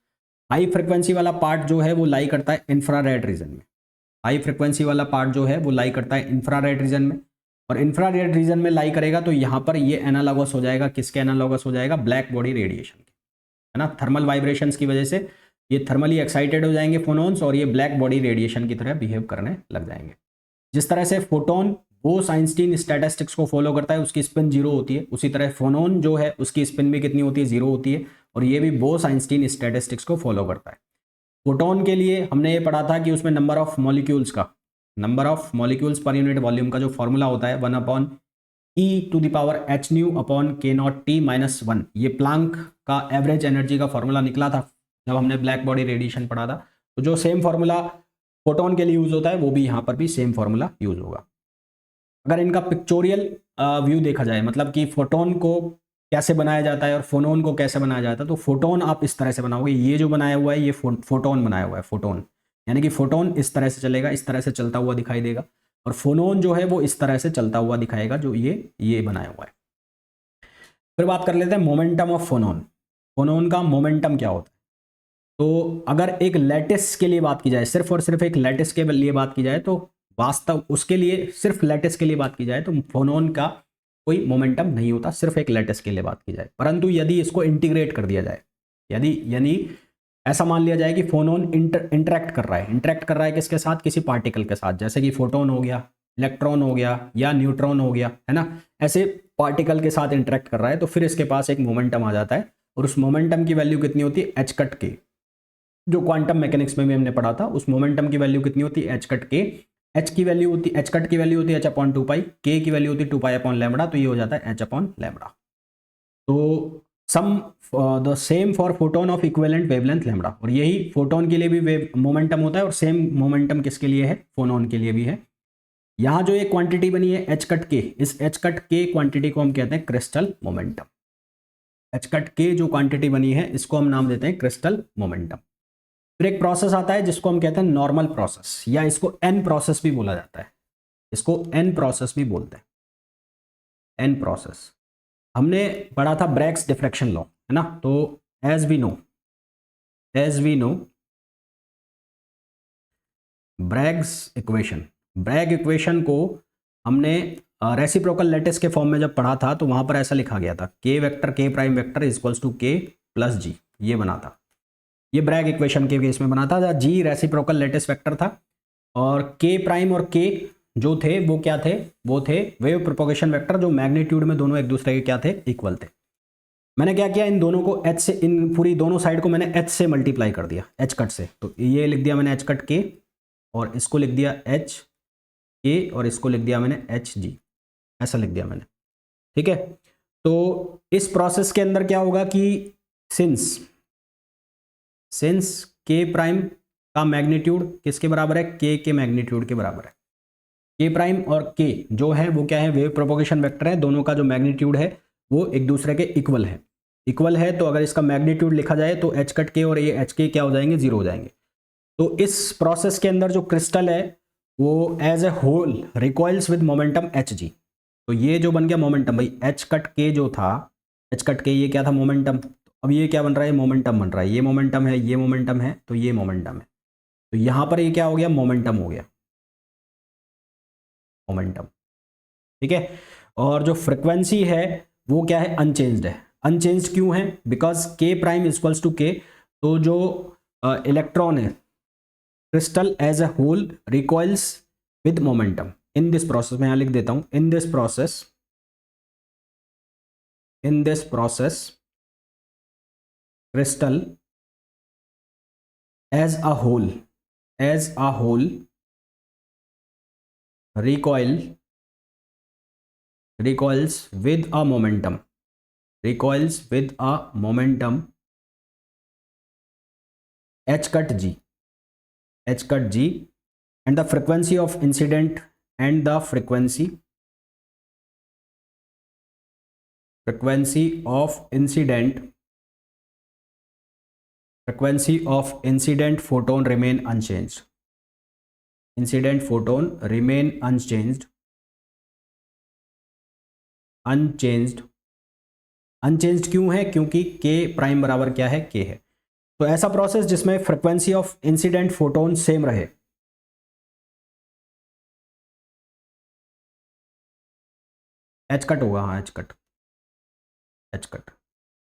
हाई फ्रिक्वेंसी वाला पार्ट जो है वो लाई करता है इंफ्रारेड रीजन में, हाई फ्रिक्वेंसी वाला पार्ट जो है वो लाई करता है इंफ्रारेड रीजन में, और इंफ्रारेड रीजन में लाई करेगा तो यहाँ पर ये एनालॉगस हो जाएगा, किसके एनालॉगस हो जाएगा, ब्लैक बॉडी रेडिएशन के, है ना। थर्मल वाइब्रेशंस की वजह से ये थर्मली एक्साइटेड हो जाएंगे फोनोन्स, और ये ब्लैक बॉडी रेडिएशन की तरह बिहेव करने लग जाएंगे। जिस तरह से फोटोन बोस आइंस्टीन स्टैटिस्टिक्स को फॉलो करता है, उसकी स्पिन जीरो होती है, उसी तरह फोनोन जो है उसकी स्पिन भी कितनी होती है, जीरो होती है, और ये भी बोस आइंस्टीन स्टैटिस्टिक्स को फॉलो करता है। फोटोन के लिए हमने ये पढ़ा था कि उसमें नंबर ऑफ मॉलिक्यूल्स का, number of molecules per unit volume का जो फॉर्मूला होता है 1/e⁻h⁻⁰ ये प्लांक का एवरेज एनर्जी का फॉर्मूला निकला था जब हमने ब्लैक बॉडी रेडिएशन पढ़ा था। तो जो सेम फॉर्मूला फोटोन के लिए यूज होता है वो भी यहाँ पर भी सेम फॉर्मूला यूज होगा। अगर इनका पिक्चोरियल व्यू देखा जाए, मतलब कि फोटोन को कैसे बनाया जाता है और फोनोन को कैसे बनाया जाता है, तो फोटोन आप इस तरह से बनाओगे, ये जो बनाया हुआ है ये फोटोन बनाया हुआ है, फोटोन यानी कि फोटोन इस तरह से चलेगा, इस तरह से चलता हुआ दिखाई देगा, और फोनोन जो है वो इस तरह से चलता हुआ दिखाएगा, जो ये बनाया हुआ है। फिर बात कर लेते हैं मोमेंटम ऑफ फोनोन। फोनोन का मोमेंटम क्या होता है? तो अगर एक लैटिस के लिए बात की जाए, सिर्फ और सिर्फ एक लैटिस के लिए बात की जाए, तो वास्तव उसके लिए सिर्फ लैटिस के लिए बात की जाए तो फोनोन का कोई मोमेंटम नहीं होता, सिर्फ एक लैटिस के लिए बात की जाए। परंतु यदि इसको इंटीग्रेट कर दिया जाए, यदि यानी ऐसा मान लिया जाए कि फोनोन इंटरेक्ट कर रहा है, इंटरेक्ट कर रहा है किसके साथ? किसी पार्टिकल के साथ, जैसे कि फोटोन हो गया, इलेक्ट्रॉन हो गया या न्यूट्रॉन हो गया, है ना, ऐसे पार्टिकल के साथ इंटरेक्ट कर रहा है, तो फिर इसके पास एक मोमेंटम आ जाता है। और उस मोमेंटम की वैल्यू कितनी होती है? एच कट के। जो क्वांटम मैकेनिक्स में भी हमने पढ़ा था, उस मोमेंटम की वैल्यू कितनी होती है? एच कट के। एच की वैल्यू होती है, एच कट की वैल्यू होती है एच अपॉन 2 पाई, के की वैल्यू होती है 2 पाई अपॉन लैम्बडा, तो ये हो जाता है एच अपॉन लैम्बडा। तो sum the same for photon of equivalent wavelength lambda, और यही फोटोन के लिए भी वेव मोमेंटम होता है, और सेम मोमेंटम किसके लिए है? फोनोन के लिए भी है। यहाँ जो एक क्वांटिटी बनी है एच कट के, इस एच कट के क्वांटिटी को हम कहते हैं क्रिस्टल मोमेंटम। एच कट के जो क्वांटिटी बनी है इसको हम नाम देते हैं क्रिस्टल मोमेंटम। फिर एक प्रोसेस आता है जिसको हम कहते हैं नॉर्मल प्रोसेस, या इसको एन प्रोसेस भी बोला जाता है, इसको एन प्रोसेस भी बोलते हैं। एन प्रोसेस हमने पढ़ा था ब्रैग्स डिफ्रैक्शन लॉ, है ना। तो as we know Bragg's equation, Bragg equation को हमने रेसिप्रोकल लैटिस के फॉर्म में जब पढ़ा था, तो वहां पर ऐसा लिखा गया था, K vector K prime vector is equals to K plus G, ये बना था। ये ब्रैग इक्वेशन के केस में बना था, जी रेसिप्रोकल लैटिस वेक्टर था, और के प्राइम और के जो थे वो क्या थे? वो थे वेव प्रोपोगेशन वेक्टर, जो मैग्नीट्यूड में दोनों एक दूसरे के क्या थे? इक्वल थे। मैंने क्या किया, इन दोनों को एच से, इन पूरी दोनों साइड को मैंने एच से मल्टीप्लाई कर दिया, एच कट से। तो ये लिख दिया मैंने एच कट के, और इसको लिख दिया एच के, और इसको लिख दिया मैंने एच जी, ऐसा लिख दिया मैंने। ठीक है, तो इस प्रोसेस के अंदर क्या होगा कि सिंस के प्राइम का मैग्नीट्यूड किसके बराबर है? के मैग्नीट्यूड के बराबर है। के प्राइम और के जो है वो क्या है? वेव प्रोपोगेशन वेक्टर है, दोनों का जो मैग्नीट्यूड है वो एक दूसरे के इक्वल है। इक्वल है तो अगर इसका मैग्नीट्यूड लिखा जाए तो एच कट के और ये एच के क्या हो जाएंगे? जीरो हो जाएंगे। तो इस प्रोसेस के अंदर जो क्रिस्टल है वो as a whole recoils with momentum H G. तो ये जो बन गया मोमेंटम, भाई एच कट के जो था, एच कट के ये क्या था? मोमेंटम। अब ये क्या बन रहा है? मोमेंटम बन रहा है, ये मोमेंटम है, ये मोमेंटम है, तो ये मोमेंटम है। तो यहां पर ये क्या हो गया? मोमेंटम हो गया, मोमेंटम। ठीक है, और जो फ्रिक्वेंसी है वो क्या है? अनचेंज्ड है। अनचेंज्ड क्यों है? बिकॉज के प्राइम इक्वल्स टू के। तो जो इलेक्ट्रॉन है, crystal as a whole recoils with momentum in this process. मैं यहां लिख देता हूं, in this process crystal as a whole recoils with a momentum h cut g, and the frequency of incident and the frequency of incident photon remain unchanged. Incident photon remain unchanged. Unchanged क्यों है? क्योंकि के prime बराबर क्या है? के है। तो ऐसा प्रोसेस जिसमें frequency of incident photon same रहे, एच कट होगा, हाँ एच कट।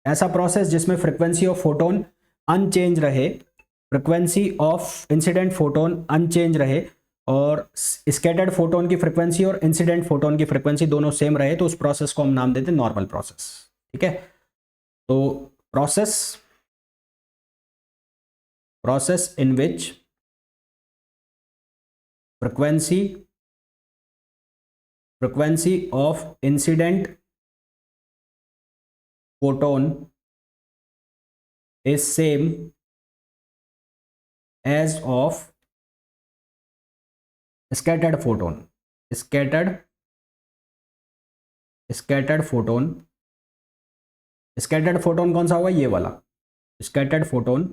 ऐसा प्रोसेस जिसमें फ्रीक्वेंसी ऑफ फोटोन अनचेंज रहे, frequency of incident photon unchange रहे, और स्कैटर्ड फोटोन की फ्रीक्वेंसी और इंसिडेंट फोटोन की फ्रीक्वेंसी दोनों सेम रहे, तो उस प्रोसेस को हम नाम देते हैं नॉर्मल प्रोसेस। ठीक है, तो process in which frequency of incident photon is same as of scattered photon. Scattered photon कौन सा होगा? ये वाला scattered photon.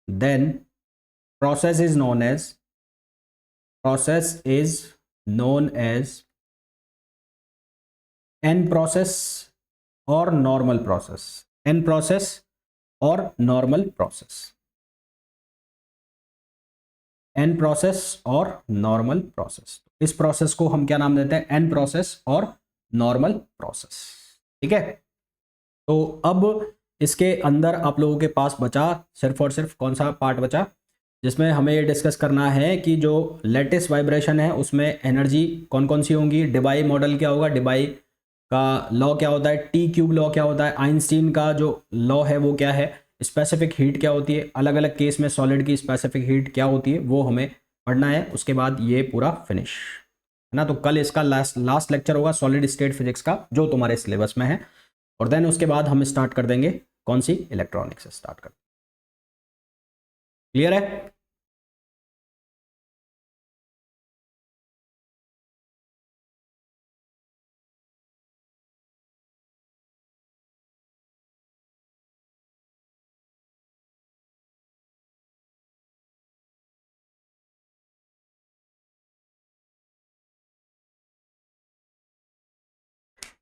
Then process is known as n process or normal process, n process और normal process, n process और normal process। इस process को हम क्या नाम देते हैं, n process और normal process। ठीक है, तो अब इसके अंदर आप लोगों के पास बचा सिर्फ और सिर्फ कौन सा पार्ट बचा, जिसमें हमें ये डिस्कस करना है कि जो लेटेस्ट वाइब्रेशन है उसमें एनर्जी कौन कौन सी होंगी, डिबाई मॉडल क्या होगा, डिबाई का लॉ क्या होता है, टी क्यूब लॉ क्या होता है, आइंस्टीन का जो लॉ है वो क्या है, स्पेसिफिक हीट क्या होती है, अलग अलग केस में सॉलिड की स्पेसिफिक हीट क्या होती है, वो हमें पढ़ना है। उसके बाद ये पूरा फिनिश है ना। तो कल इसका लास्ट लेक्चर होगा सॉलिड स्टेट फिजिक्स का, जो तुम्हारे सिलेबस में है। और देन उसके बाद हम स्टार्ट कर देंगे कौन सी, इलेक्ट्रॉनिक्स से स्टार्ट कर। क्लियर है?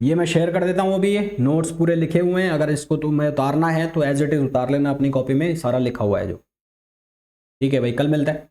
ये मैं शेयर कर देता हूँ अभी, ये नोट्स पूरे लिखे हुए हैं, अगर इसको तुम्हें उतारना है तो एज इट इज उतार लेना अपनी कॉपी में, सारा लिखा हुआ है जो। ठीक है भाई, कल मिलता है।